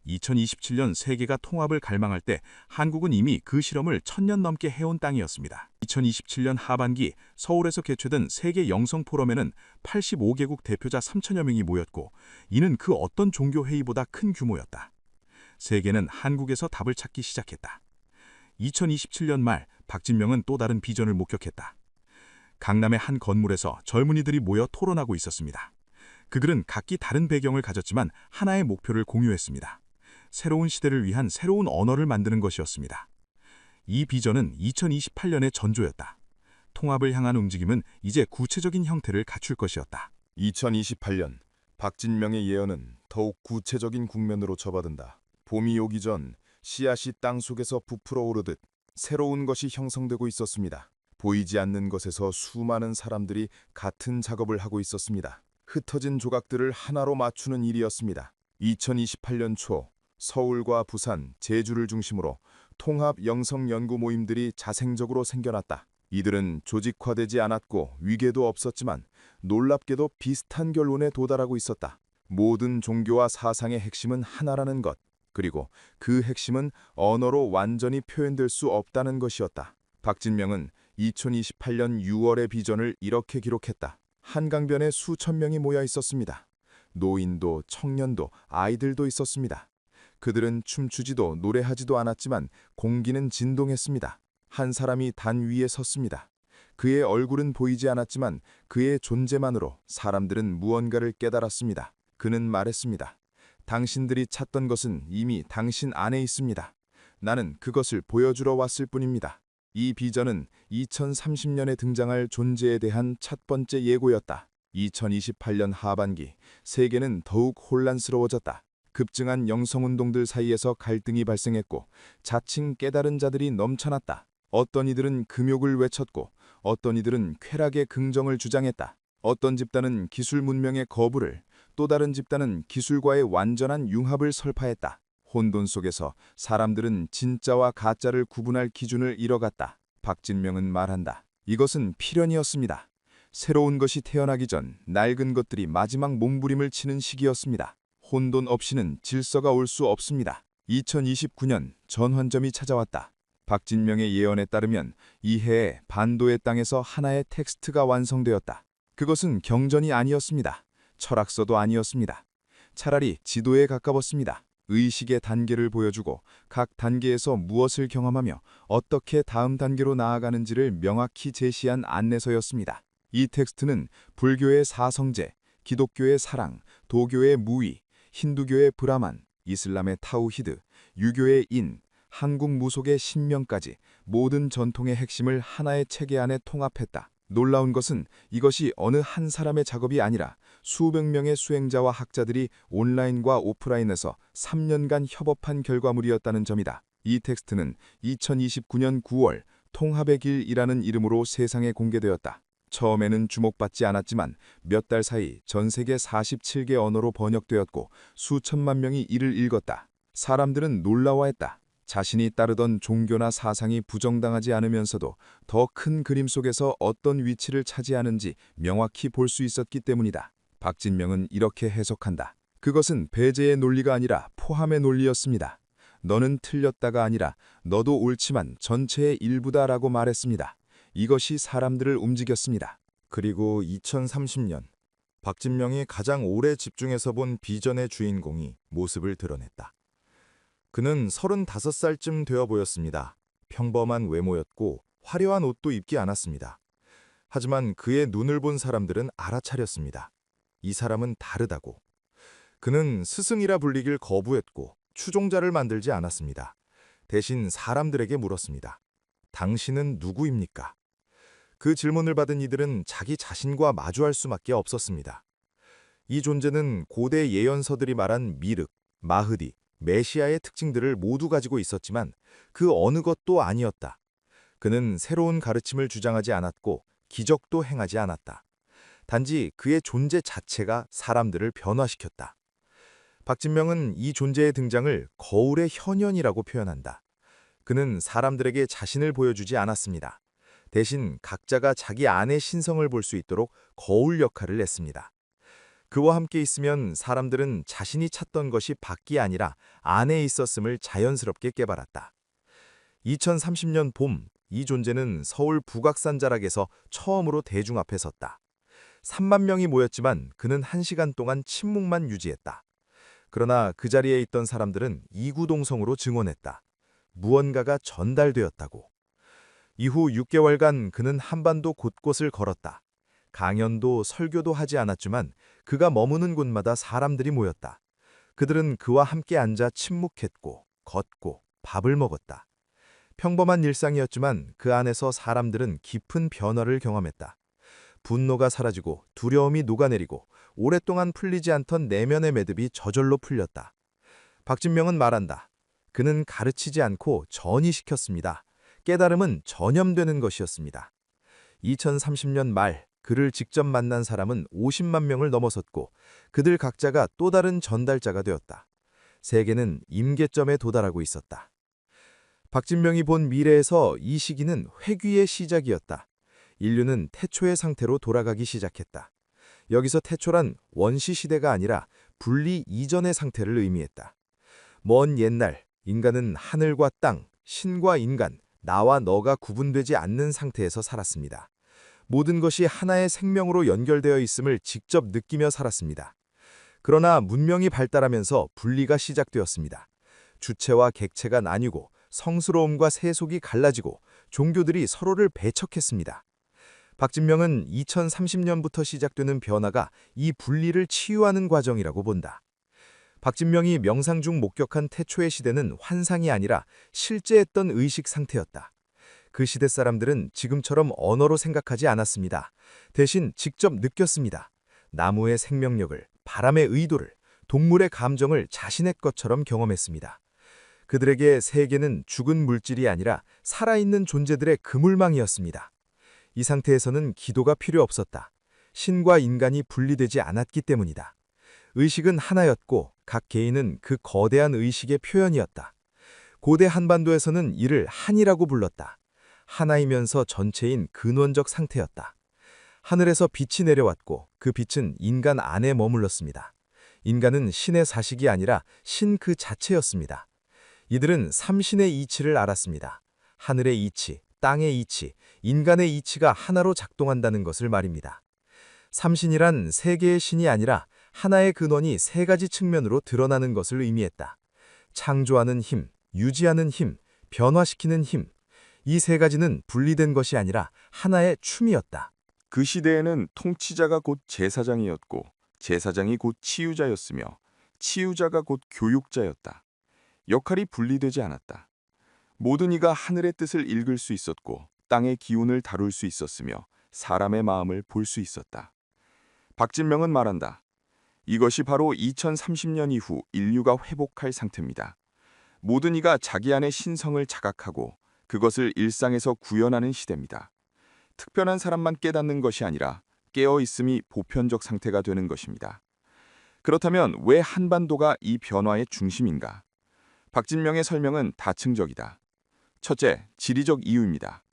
2027년 세계가 통합을 갈망할 때 한국은 이미 그 실험을 1000년 넘게 해온 땅이었습니다. 2027년 하반기 서울에서 개최된 세계 영성 포럼에는 85개국 대표자 3000여 명이 모였고 이는 그 어떤 종교 회의보다 큰 규모였다. 세계는 한국에서 답을 찾기 시작했다. 2027년 말 박진명은 또 다른 비전을 목격했다. 강남의 한 건물에서 젊은이들이 모여 토론하고 있었습니다. 그들은 각기 다른 배경을 가졌지만 하나의 목표를 공유했습니다. 새로운 시대를 위한 새로운 언어를 만드는 것이었습니다. 이 비전은 2028년의 전조였다. 통합을 향한 움직임은 이제 구체적인 형태를 갖출 것이었다. 2028년 박진명의 예언은 더욱 구체적인 국면으로 접어든다. 봄이 오기 전 씨앗이 땅 속에서 부풀어 오르듯 새로운 것이 형성되고 있었습니다. 보이지 않는 것에서 수많은 사람들이 같은 작업을 하고 있었습니다. 흩어진 조각들을 하나로 맞추는 일이었습니다. 2028년 초 서울과 부산, 제주를 중심으로 통합 영성 연구 모임들이 자생적으로 생겨났다. 이들은 조직화되지 않았고 위계도 없었지만 놀랍게도 비슷한 결론에 도달하고 있었다. 모든 종교와 사상의 핵심은 하나라는 것, 그리고 그 핵심은 언어로 완전히 표현될 수 없다는 것이었다. 박진명은 2028년 6월의 비전을 이렇게 기록했다. 한강변에 수천 명이 모여 있었습니다. 노인도 청년도 아이들도 있었습니다. 그들은 춤추지도 노래하지도 않았지만 공기는 진동했습니다. 한 사람이 단 위에 섰습니다. 그의 얼굴은 보이지 않았지만 그의 존재만으로 사람들은 무언가를 깨달았습니다. 그는 말했습니다. 당신들이 찾던 것은 이미 당신 안에 있습니다. 나는 그것을 보여주러 왔을 뿐입니다. 이 비전은 2030년에 등장할 존재에 대한 첫 번째 예고였다. 2028년 하반기 세계는 더욱 혼란스러워졌다. 급증한 영성운동들 사이에서 갈등이 발생했고 자칭 깨달은 자들이 넘쳐났다. 어떤 이들은 금욕을 외쳤고 어떤 이들은 쾌락의 긍정을 주장했다. 어떤 집단은 기술 문명의 거부를, 또 다른 집단은 기술과의 완전한 융합을 설파했다. 혼돈 속에서 사람들은 진짜와 가짜를 구분할 기준을 잃어갔다. 박진명은 말한다. 이것은 필연이었습니다. 새로운 것이 태어나기 전 낡은 것들이 마지막 몸부림을 치는 시기였습니다. 혼돈 없이는 질서가 올 수 없습니다. 2029년 전환점이 찾아왔다. 박진명의 예언에 따르면 이 해에 반도의 땅에서 하나의 텍스트가 완성되었다. 그것은 경전이 아니었습니다. 철학서도 아니었습니다. 차라리 지도에 가까웠습니다. 의식의 단계를 보여주고 각 단계에서 무엇을 경험하며 어떻게 다음 단계로 나아가는지를 명확히 제시한 안내서였습니다. 이 텍스트는 불교의 사성제, 기독교의 사랑, 도교의 무의, 힌두교의 브라만, 이슬람의 타우히드, 유교의 인, 한국 무속의 신명까지 모든 전통의 핵심을 하나의 체계 안에 통합했다. 놀라운 것은 이것이 어느 한 사람의 작업이 아니라 수백 명의 수행자와 학자들이 온라인과 오프라인에서 3년간 협업한 결과물이었다는 점이다. 이 텍스트는 2029년 9월 통합의 길이라는 이름으로 세상에 공개되었다. 처음에는 주목받지 않았지만 몇 달 사이 전 세계 47개 언어로 번역되었고 수천만 명이 이를 읽었다. 사람들은 놀라워했다. 자신이 따르던 종교나 사상이 부정당하지 않으면서도 더 큰 그림 속에서 어떤 위치를 차지하는지 명확히 볼 수 있었기 때문이다. 박진명은 이렇게 해석한다. 그것은 배제의 논리가 아니라 포함의 논리였습니다. 너는 틀렸다가 아니라 너도 옳지만 전체의 일부다라고 말했습니다. 이것이 사람들을 움직였습니다. 그리고 2030년 박진명이 가장 오래 집중해서 본 비전의 주인공이 모습을 드러냈다. 그는 35살쯤 되어 보였습니다. 평범한 외모였고 화려한 옷도 입지 않았습니다. 하지만 그의 눈을 본 사람들은 알아차렸습니다. 이 사람은 다르다고. 그는 스승이라 불리길 거부했고 추종자를 만들지 않았습니다. 대신 사람들에게 물었습니다. 당신은 누구입니까? 그 질문을 받은 이들은 자기 자신과 마주할 수밖에 없었습니다. 이 존재는 고대 예언서들이 말한 미륵, 마흐디, 메시아의 특징들을 모두 가지고 있었지만 그 어느 것도 아니었다. 그는 새로운 가르침을 주장하지 않았고 기적도 행하지 않았다. 단지 그의 존재 자체가 사람들을 변화시켰다. 박진명은 이 존재의 등장을 거울의 현현이라고 표현한다. 그는 사람들에게 자신을 보여주지 않았습니다. 대신 각자가 자기 안의 신성을 볼 수 있도록 거울 역할을 했습니다. 그와 함께 있으면 사람들은 자신이 찾던 것이 밖이 아니라 안에 있었음을 자연스럽게 깨달았다. 2030년 봄, 이 존재는 서울 북악산 자락에서 처음으로 대중 앞에 섰다. 3만 명이 모였지만 그는 1시간 동안 침묵만 유지했다. 그러나 그 자리에 있던 사람들은 이구동성으로 증언했다. 무언가가 전달되었다고. 이후 6개월간 그는 한반도 곳곳을 걸었다. 강연도 설교도 하지 않았지만 그가 머무는 곳마다 사람들이 모였다. 그들은 그와 함께 앉아 침묵했고 걷고 밥을 먹었다. 평범한 일상이었지만 그 안에서 사람들은 깊은 변화를 경험했다. 분노가 사라지고 두려움이 녹아내리고 오랫동안 풀리지 않던 내면의 매듭이 저절로 풀렸다. 박진명은 말한다. 그는 가르치지 않고 전이시켰습니다. 깨달음은 전염되는 것이었습니다. 2030년 말 그를 직접 만난 사람은 50만 명을 넘어섰고 그들 각자가 또 다른 전달자가 되었다. 세계는 임계점에 도달하고 있었다. 박진명이 본 미래에서 이 시기는 회귀의 시작이었다. 인류는 태초의 상태로 돌아가기 시작했다. 여기서 태초란 원시 시대가 아니라 분리 이전의 상태를 의미했다. 먼 옛날 인간은 하늘과 땅, 신과 인간, 나와 너가 구분되지 않는 상태에서 살았습니다. 모든 것이 하나의 생명으로 연결되어 있음을 직접 느끼며 살았습니다. 그러나 문명이 발달하면서 분리가 시작되었습니다. 주체와 객체가 나뉘고 성스러움과 세속이 갈라지고 종교들이 서로를 배척했습니다. 박진명은 2030년부터 시작되는 변화가 이 분리를 치유하는 과정이라고 본다. 박진명이 명상 중 목격한 태초의 시대는 환상이 아니라 실제했던 의식 상태였다. 그 시대 사람들은 지금처럼 언어로 생각하지 않았습니다. 대신 직접 느꼈습니다. 나무의 생명력을, 바람의 의도를, 동물의 감정을 자신의 것처럼 경험했습니다. 그들에게 세계는 죽은 물질이 아니라 살아있는 존재들의 그물망이었습니다. 이 상태에서는 기도가 필요 없었다. 신과 인간이 분리되지 않았기 때문이다. 의식은 하나였고 각 개인은 그 거대한 의식의 표현이었다. 고대 한반도에서는 이를 한이라고 불렀다. 하나이면서 전체인 근원적 상태였다. 하늘에서 빛이 내려왔고 그 빛은 인간 안에 머물렀습니다. 인간은 신의 사식이 아니라 신 그 자체였습니다. 이들은 삼신의 이치를 알았습니다. 하늘의 이치, 땅의 이치, 인간의 이치가 하나로 작동한다는 것을 말입니다. 삼신이란 세 개의 신이 아니라 하나의 근원이 세 가지 측면으로 드러나는 것을 의미했다. 창조하는 힘, 유지하는 힘, 변화시키는 힘. 이 세 가지는 분리된 것이 아니라 하나의 춤이었다. 그 시대에는 통치자가 곧 제사장이었고 제사장이 곧 치유자였으며 치유자가 곧 교육자였다. 역할이 분리되지 않았다. 모든 이가 하늘의 뜻을 읽을 수 있었고 땅의 기운을 다룰 수 있었으며 사람의 마음을 볼 수 있었다. 박진명은 말한다. 이것이 바로 2030년 이후 인류가 회복할 상태입니다. 모든 이가 자기 안의 신성을 자각하고 그것을 일상에서 구현하는 시대입니다. 특별한 사람만 깨닫는 것이 아니라 깨어있음이 보편적 상태가 되는 것입니다. 그렇다면 왜 한반도가 이 변화의 중심인가? 박진명의 설명은 다층적이다. 첫째, 지리적 이유입니다.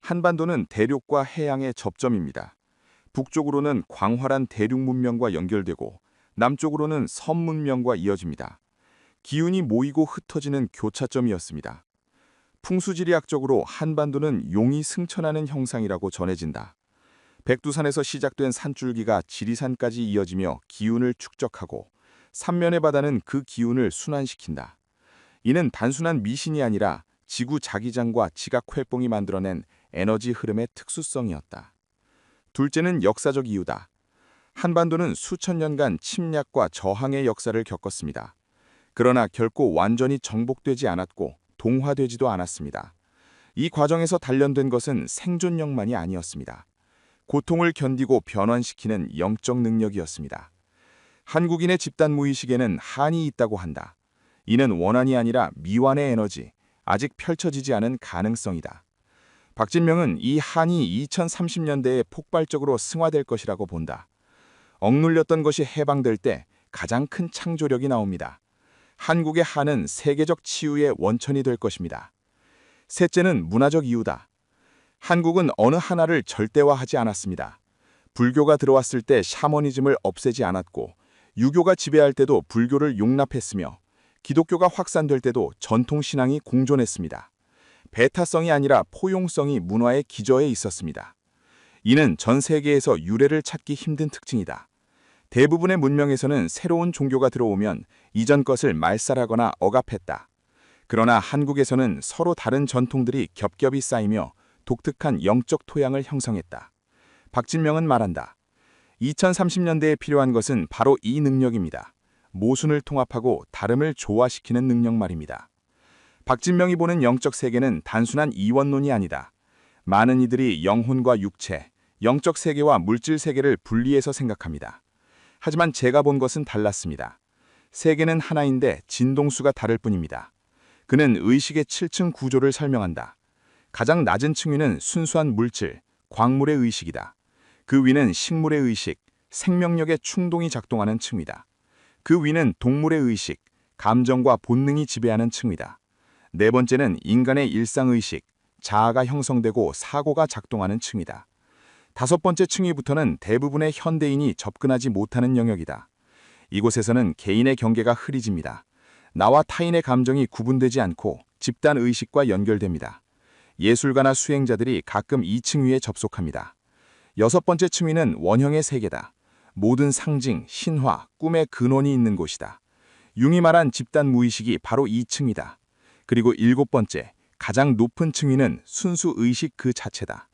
한반도는 대륙과 해양의 접점입니다. 북쪽으로는 광활한 대륙 문명과 연결되고 남쪽으로는 섬 문명과 이어집니다. 기운이 모이고 흩어지는 교차점이었습니다. 풍수지리학적으로 한반도는 용이 승천하는 형상이라고 전해진다. 백두산에서 시작된 산줄기가 지리산까지 이어지며 기운을 축적하고 삼면의 바다는 그 기운을 순환시킨다. 이는 단순한 미신이 아니라 지구 자기장과 지각 활동이 만들어낸 에너지 흐름의 특수성이었다. 둘째는 역사적 이유다. 한반도는 수천 년간 침략과 저항의 역사를 겪었습니다. 그러나 결코 완전히 정복되지 않았고 동화되지도 않았습니다. 이 과정에서 단련된 것은 생존력만이 아니었습니다. 고통을 견디고 변환시키는 영적 능력이었습니다. 한국인의 집단 무의식에는 한이 있다고 한다. 이는 원한이 아니라 미완의 에너지, 아직 펼쳐지지 않은 가능성이다. 박진명은 이 한이 2030년대에 폭발적으로 승화될 것이라고 본다. 억눌렸던 것이 해방될 때 가장 큰 창조력이 나옵니다. 한국의 한은 세계적 치유의 원천이 될 것입니다. 셋째는 문화적 이유다. 한국은 어느 하나를 절대화하지 않았습니다. 불교가 들어왔을 때 샤머니즘을 없애지 않았고, 유교가 지배할 때도 불교를 용납했으며, 기독교가 확산될 때도 전통신앙이 공존했습니다. 배타성이 아니라 포용성이 문화의 기저에 있었습니다. 이는 전 세계에서 유래를 찾기 힘든 특징이다. 대부분의 문명에서는 새로운 종교가 들어오면 이전 것을 말살하거나 억압했다. 그러나 한국에서는 서로 다른 전통들이 겹겹이 쌓이며 독특한 영적 토양을 형성했다. 박진명은 말한다. 2030년대에 필요한 것은 바로 이 능력입니다. 모순을 통합하고 다름을 조화시키는 능력 말입니다. 박진명이 보는 영적 세계는 단순한 이원론이 아니다. 많은 이들이 영혼과 육체, 영적 세계와 물질 세계를 분리해서 생각합니다. 하지만 제가 본 것은 달랐습니다. 세계는 하나인데 진동수가 다를 뿐입니다. 그는 의식의 7층 구조를 설명한다. 가장 낮은 층 위는 순수한 물질, 광물의 의식이다. 그 위는 식물의 의식, 생명력의 충동이 작동하는 층위다. 그 위는 동물의 의식, 감정과 본능이 지배하는 층위다. 네 번째는 인간의 일상의식, 자아가 형성되고 사고가 작동하는 층이다. 다섯 번째 층위부터는 대부분의 현대인이 접근하지 못하는 영역이다. 이곳에서는 개인의 경계가 흐리집니다. 나와 타인의 감정이 구분되지 않고 집단 의식과 연결됩니다. 예술가나 수행자들이 가끔 이 층위에 접속합니다. 여섯 번째 층위는 원형의 세계다. 모든 상징, 신화, 꿈의 근원이 있는 곳이다. 융이 말한 집단 무의식이 바로 이 층이다. 그리고 일곱 번째, 가장 높은 층위는 순수 의식 그 자체다.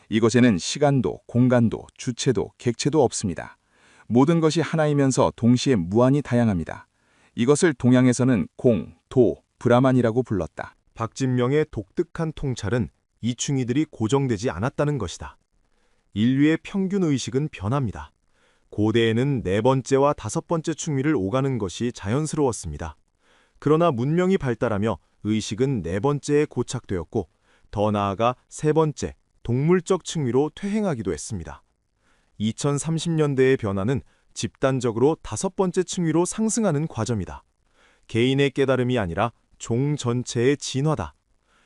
이곳에는 시간도, 공간도, 주체도, 객체도 없습니다. 모든 것이 하나이면서 동시에 무한히 다양합니다. 이것을 동양에서는 공, 도, 브라만이라고 불렀다. 박진명의 독특한 통찰은 이 층위들이 고정되지 않았다는 것이다. 인류의 평균 의식은 변합니다. 고대에는 네 번째와 다섯 번째 층위를 오가는 것이 자연스러웠습니다. 그러나 문명이 발달하며 의식은 네 번째에 고착되었고, 더 나아가 세 번째, 동물적 층위로 퇴행하기도 했습니다. 2030년대의 변화는 집단적으로 다섯 번째 층위로 상승하는 과정이다. 개인의 깨달음이 아니라 종 전체의 진화다.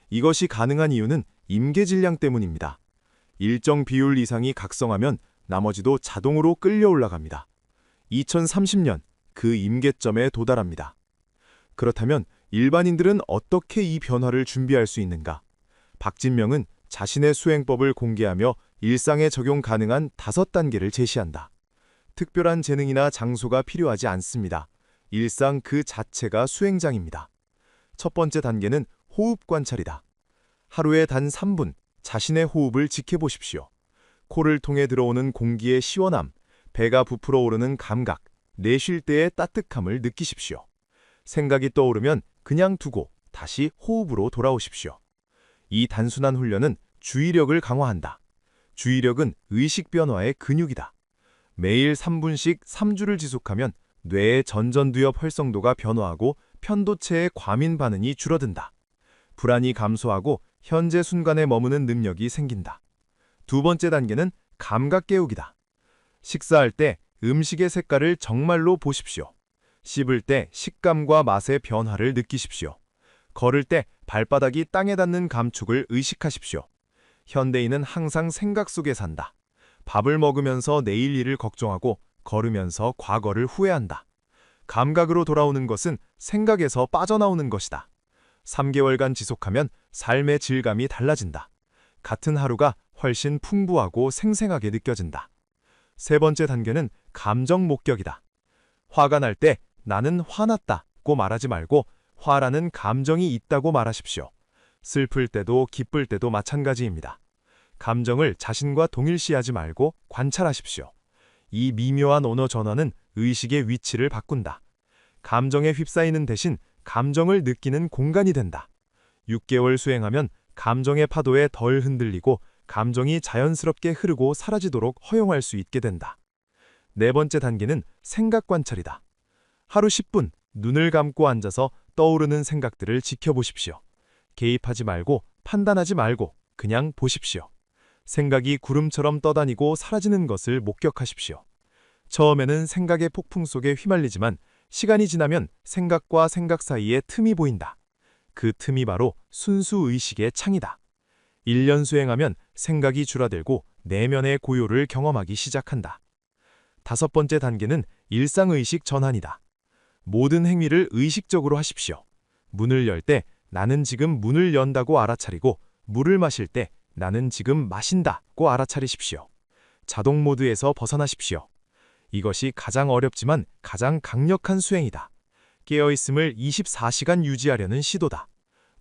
이것이 가능한 이유는 임계질량 때문입니다. 일정 비율 이상이 각성하면 나머지도 자동으로 끌려 올라갑니다. 2030년 그 임계점에 도달합니다. 그렇다면 일반인들은 어떻게 이 변화를 준비할 수 있는가? 박진명은 자신의 수행법을 공개하며 일상에 적용 가능한 5단계를 제시한다. 특별한 재능이나 장소가 필요하지 않습니다. 일상 그 자체가 수행장입니다. 첫 번째 단계는 호흡 관찰이다. 하루에 단 3분 자신의 호흡을 지켜보십시오. 코를 통해 들어오는 공기의 시원함, 배가 부풀어 오르는 감각, 내쉴 때의 따뜻함을 느끼십시오. 생각이 떠오르면 그냥 두고 다시 호흡으로 돌아오십시오. 이 단순한 훈련은 주의력을 강화한다. 주의력은 의식 변화의 근육이다. 매일 3분씩 3주를 지속하면 뇌의 전전두엽 활성도가 변화하고 편도체의 과민 반응이 줄어든다. 불안이 감소하고 현재 순간에 머무는 능력이 생긴다. 두 번째 단계는 감각 깨우기다. 식사할 때 음식의 색깔을 정말로 보십시오. 씹을 때 식감과 맛의 변화를 느끼십시오. 걸을 때 발바닥이 땅에 닿는 감촉을 의식하십시오. 현대인은 항상 생각 속에 산다. 밥을 먹으면서 내일 일을 걱정하고 걸으면서 과거를 후회한다. 감각으로 돌아오는 것은 생각에서 빠져나오는 것이다. 3개월간 지속하면 삶의 질감이 달라진다. 같은 하루가 훨씬 풍부하고 생생하게 느껴진다. 세 번째 단계는 감정 목격이다. 화가 날 때 나는 화났다고 말하지 말고 화라는 감정이 있다고 말하십시오. 슬플 때도 기쁠 때도 마찬가지입니다. 감정을 자신과 동일시하지 말고 관찰하십시오. 이 미묘한 언어 전환은 의식의 위치를 바꾼다. 감정에 휩싸이는 대신 감정을 느끼는 공간이 된다. 6개월 수행하면 감정의 파도에 덜 흔들리고 감정이 자연스럽게 흐르고 사라지도록 허용할 수 있게 된다. 네 번째 단계는 생각 관찰이다. 하루 10분 눈을 감고 앉아서 떠오르는 생각들을 지켜보십시오. 개입하지 말고 판단하지 말고 그냥 보십시오. 생각이 구름처럼 떠다니고 사라지는 것을 목격하십시오. 처음에는 생각의 폭풍 속에 휘말리지만 시간이 지나면 생각과 생각 사이에 틈이 보인다. 그 틈이 바로 순수 의식의 창이다. 1년 수행하면 생각이 줄어들고 내면의 고요를 경험하기 시작한다. 다섯 번째 단계는 일상의식 전환이다. 모든 행위를 의식적으로 하십시오. 문을 열 때 나는 지금 문을 연다고 알아차리고 물을 마실 때 나는 지금 마신다고 알아차리십시오. 자동 모드에서 벗어나십시오. 이것이 가장 어렵지만 가장 강력한 수행이다. 깨어있음을 24시간 유지하려는 시도다.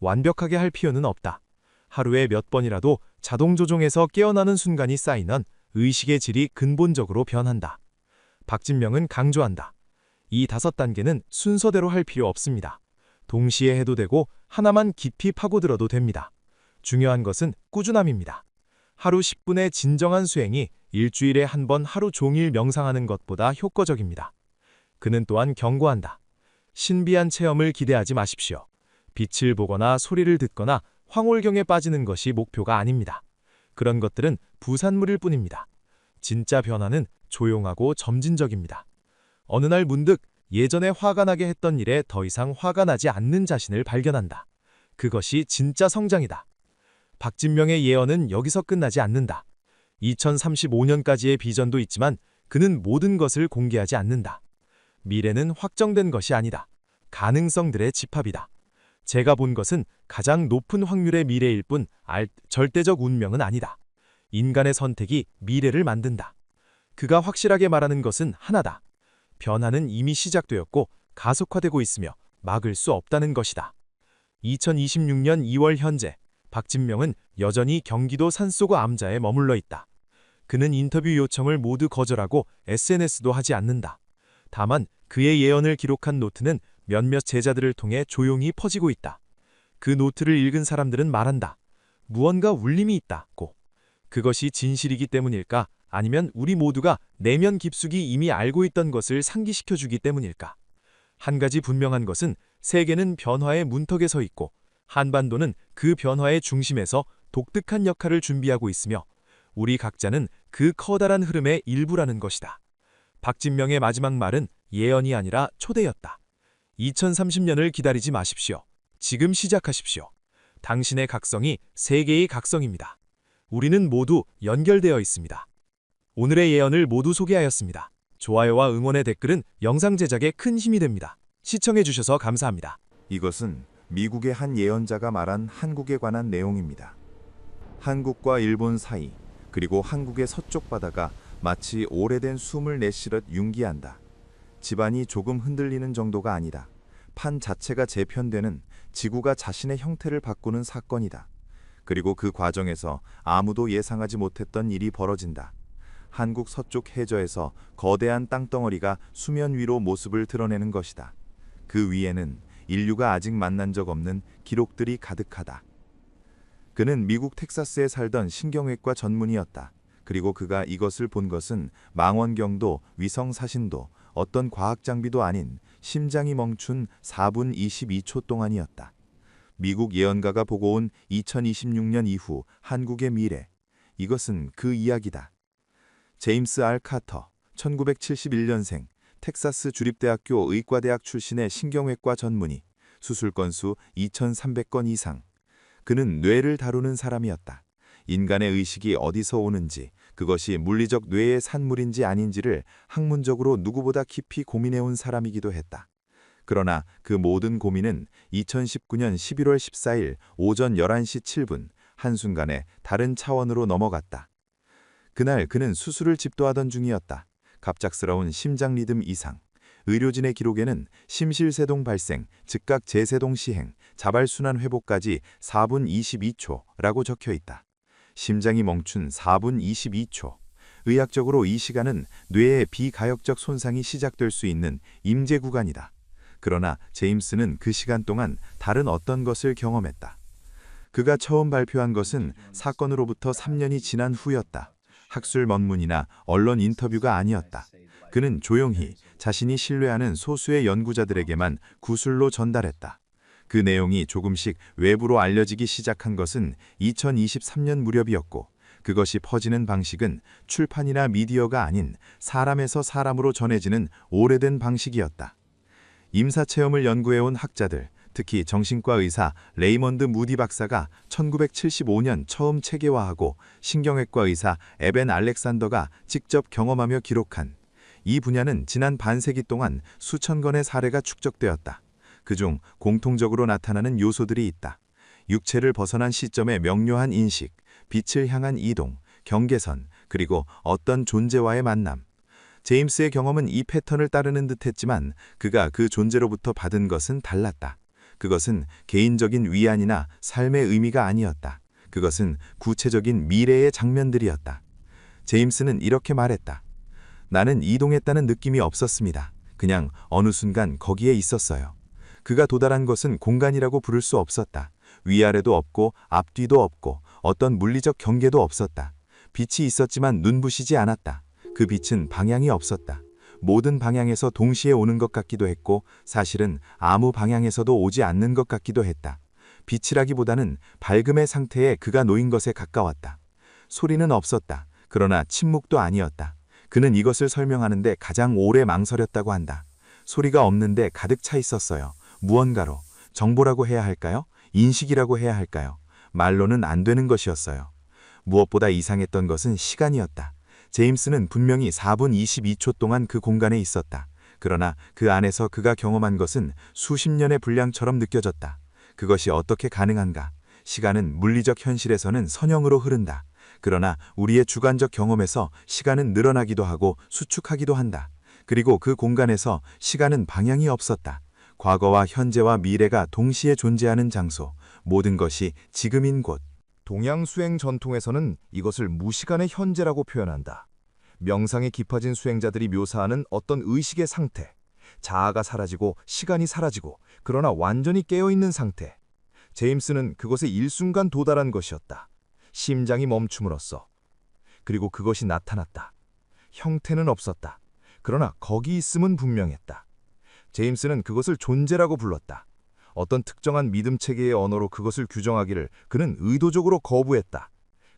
완벽하게 할 필요는 없다. 하루에 몇 번이라도 자동 조종에서 깨어나는 순간이 쌓이면 의식의 질이 근본적으로 변한다. 박진명은 강조한다. 이 5단계는 순서대로 할 필요 없습니다. 동시에 해도 되고 하나만 깊이 파고들어도 됩니다. 중요한 것은 꾸준함입니다. 하루 10분의 진정한 수행이 일주일에 한 번 하루 종일 명상하는 것보다 효과적입니다. 그는 또한 경고한다. 신비한 체험을 기대하지 마십시오. 빛을 보거나 소리를 듣거나 황홀경에 빠지는 것이 목표가 아닙니다. 그런 것들은 부산물일 뿐입니다. 진짜 변화는 조용하고 점진적입니다. 어느 날 문득 예전에 화가 나게 했던 일에 더 이상 화가 나지 않는 자신을 발견한다. 그것이 진짜 성장이다. 박진명의 예언은 여기서 끝나지 않는다. 2035년까지의 비전도 있지만 그는 모든 것을 공개하지 않는다. 미래는 확정된 것이 아니다. 가능성들의 집합이다. 제가 본 것은 가장 높은 확률의 미래일 뿐 절대적 운명은 아니다. 인간의 선택이 미래를 만든다. 그가 확실하게 말하는 것은 하나다. 변화는 이미 시작되었고 가속화되고 있으며 막을 수 없다는 것이다. 2026년 2월 현재 박진명은 여전히 경기도 산소구 암자에 머물러 있다. 그는 인터뷰 요청을 모두 거절하고 SNS도 하지 않는다. 다만 그의 예언을 기록한 노트는 몇몇 제자들을 통해 조용히 퍼지고 있다. 그 노트를 읽은 사람들은 말한다. 무언가 울림이 있다고. 그것이 진실이기 때문일까? 아니면 우리 모두가 내면 깊숙이 이미 알고 있던 것을 상기시켜주기 때문일까? 한 가지 분명한 것은 세계는 변화의 문턱에 서 있고 한반도는 그 변화의 중심에서 독특한 역할을 준비하고 있으며 우리 각자는 그 커다란 흐름의 일부라는 것이다. 박진명의 마지막 말은 예언이 아니라 초대였다. 2030년을 기다리지 마십시오. 지금 시작하십시오. 당신의 각성이 세계의 각성입니다. 우리는 모두 연결되어 있습니다. 오늘의 예언을 모두 소개하였습니다. 좋아요와 응원의 댓글은 영상 제작에 큰 힘이 됩니다. 시청해주셔서 감사합니다. 이것은 미국의 한 예언자가 말한 한국에 관한 내용입니다. 한국과 일본 사이, 그리고 한국의 서쪽 바다가 마치 오래된 숨을 내쉬듯 융기한다. 집안이 조금 흔들리는 정도가 아니다. 판 자체가 재편되는, 지구가 자신의 형태를 바꾸는 사건이다. 그리고 그 과정에서 아무도 예상하지 못했던 일이 벌어진다. 한국 서쪽 해저에서 거대한 땅덩어리가 수면 위로 모습을 드러내는 것이다. 그 위에는 인류가 아직 만난 적 없는 기록들이 가득하다. 그는 미국 텍사스에 살던 신경외과 전문의였다. 그리고 그가 이것을 본 것은 망원경도 위성 사신도 어떤 과학 장비도 아닌 심장이 멈춘 4분 22초 동안이었다. 미국 예언가가 보고 온 2026년 이후 한국의 미래. 이것은 그 이야기다. 제임스 R. 카터, 1971년생, 텍사스 주립대학교 의과대학 출신의 신경외과 전문의, 수술 건수 2,300건 이상. 그는 뇌를 다루는 사람이었다. 인간의 의식이 어디서 오는지, 그것이 물리적 뇌의 산물인지 아닌지를 학문적으로 누구보다 깊이 고민해온 사람이기도 했다. 그러나 그 모든 고민은 2019년 11월 14일 오전 11시 7분 한순간에 다른 차원으로 넘어갔다. 그날 그는 수술을 집도하던 중이었다. 갑작스러운 심장 리듬 이상. 의료진의 기록에는 심실세동 발생, 즉각 재세동 시행, 자발순환 회복까지 4분 22초라고 적혀 있다. 심장이 멈춘 4분 22초. 의학적으로 이 시간은 뇌의 비가역적 손상이 시작될 수 있는 임제 구간이다. 그러나 제임스는 그 시간 동안 다른 어떤 것을 경험했다. 그가 처음 발표한 것은 사건으로부터 3년이 지난 후였다. 학술 논문이나 언론 인터뷰가 아니었다. 그는 조용히 자신이 신뢰하는 소수의 연구자들에게만 구술로 전달했다. 그 내용이 조금씩 외부로 알려지기 시작한 것은 2023년 무렵이었고, 그것이 퍼지는 방식은 출판이나 미디어가 아닌 사람에서 사람으로 전해지는 오래된 방식이었다. 임사체험을 연구해온 학자들, 특히 정신과 의사 레이먼드 무디 박사가 1975년 처음 체계화하고 신경외과 의사 에벤 알렉산더가 직접 경험하며 기록한 이 분야는 지난 반세기 동안 수천 건의 사례가 축적되었다. 그중 공통적으로 나타나는 요소들이 있다. 육체를 벗어난 시점의 명료한 인식, 빛을 향한 이동, 경계선, 그리고 어떤 존재와의 만남. 제임스의 경험은 이 패턴을 따르는 듯했지만 그가 그 존재로부터 받은 것은 달랐다. 그것은 개인적인 위안이나 삶의 의미가 아니었다. 그것은 구체적인 미래의 장면들이었다. 제임스는 이렇게 말했다. 나는 이동했다는 느낌이 없었습니다. 그냥 어느 순간 거기에 있었어요. 그가 도달한 것은 공간이라고 부를 수 없었다. 위아래도 없고 앞뒤도 없고 어떤 물리적 경계도 없었다. 빛이 있었지만 눈부시지 않았다. 그 빛은 방향이 없었다. 모든 방향에서 동시에 오는 것 같기도 했고 사실은 아무 방향에서도 오지 않는 것 같기도 했다. 빛이라기보다는 밝음의 상태에 그가 놓인 것에 가까웠다. 소리는 없었다. 그러나 침묵도 아니었다. 그는 이것을 설명하는데 가장 오래 망설였다고 한다. 소리가 없는데 가득 차 있었어요. 무언가로. 정보라고 해야 할까요? 인식이라고 해야 할까요? 말로는 안 되는 것이었어요. 무엇보다 이상했던 것은 시간이었다. 제임스는 분명히 4분 22초 동안 그 공간에 있었다. 그러나 그 안에서 그가 경험한 것은 수십 년의 분량처럼 느껴졌다. 그것이 어떻게 가능한가? 시간은 물리적 현실에서는 선형으로 흐른다. 그러나 우리의 주관적 경험에서 시간은 늘어나기도 하고 수축하기도 한다. 그리고 그 공간에서 시간은 방향이 없었다. 과거와 현재와 미래가 동시에 존재하는 장소, 모든 것이 지금인 곳. 동양 수행 전통에서는 이것을 무시간의 현재라고 표현한다. 명상에 깊어진 수행자들이 묘사하는 어떤 의식의 상태, 자아가 사라지고 시간이 사라지고 그러나 완전히 깨어있는 상태. 제임스는 그것에 일순간 도달한 것이었다. 심장이 멈춤으로써. 그리고 그것이 나타났다. 형태는 없었다. 그러나 거기 있음은 분명했다. 제임스는 그것을 존재라고 불렀다. 어떤 특정한 믿음 체계의 언어로 그것을 규정하기를 그는 의도적으로 거부했다.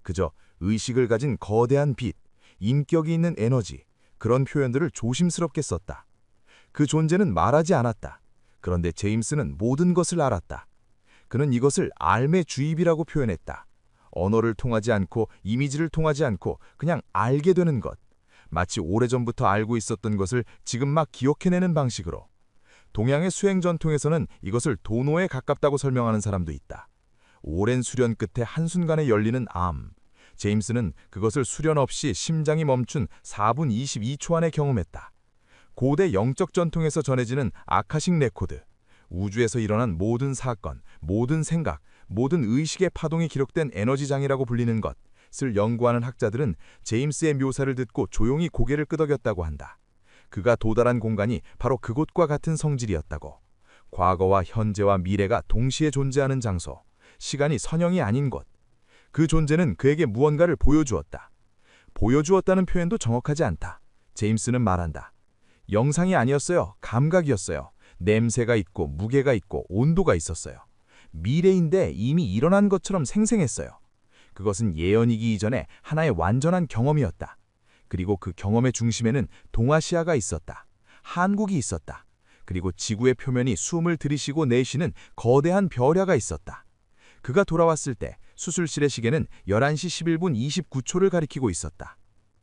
그저 의식을 가진 거대한 빛, 인격이 있는 에너지, 그런 표현들을 조심스럽게 썼다. 그 존재는 말하지 않았다. 그런데 제임스는 모든 것을 알았다. 그는 이것을 알매 주입이라고 표현했다. 언어를 통하지 않고 이미지를 통하지 않고 그냥 알게 되는 것. 마치 오래전부터 알고 있었던 것을 지금 막 기억해내는 방식으로. 동양의 수행 전통에서는 이것을 도노에 가깝다고 설명하는 사람도 있다. 오랜 수련 끝에 한순간에 열리는 암. 제임스는 그것을 수련 없이 심장이 멈춘 4분 22초 안에 경험했다. 고대 영적 전통에서 전해지는 아카식 레코드. 우주에서 일어난 모든 사건, 모든 생각, 모든 의식의 파동이 기록된 에너지장이라고 불리는 것을 연구하는 학자들은 제임스의 묘사를 듣고 조용히 고개를 끄덕였다고 한다. 그가 도달한 공간이 바로 그곳과 같은 성질이었다고. 과거와 현재와 미래가 동시에 존재하는 장소, 시간이 선형이 아닌 곳. 그 존재는 그에게 무언가를 보여주었다. 보여주었다는 표현도 정확하지 않다. 제임스는 말한다. 영상이 아니었어요. 감각이었어요. 냄새가 있고 무게가 있고 온도가 있었어요. 미래인데 이미 일어난 것처럼 생생했어요. 그것은 예언이기 이전에 하나의 완전한 경험이었다. 그리고 그 경험의 중심에는 동아시아가 있었다. 한국이 있었다. 그리고 지구의 표면이 숨을 들이쉬고 내쉬는 거대한 벼랴가 있었다. 그가 돌아왔을 때 수술실의 시계는 11시 11분 29초를 가리키고 있었다.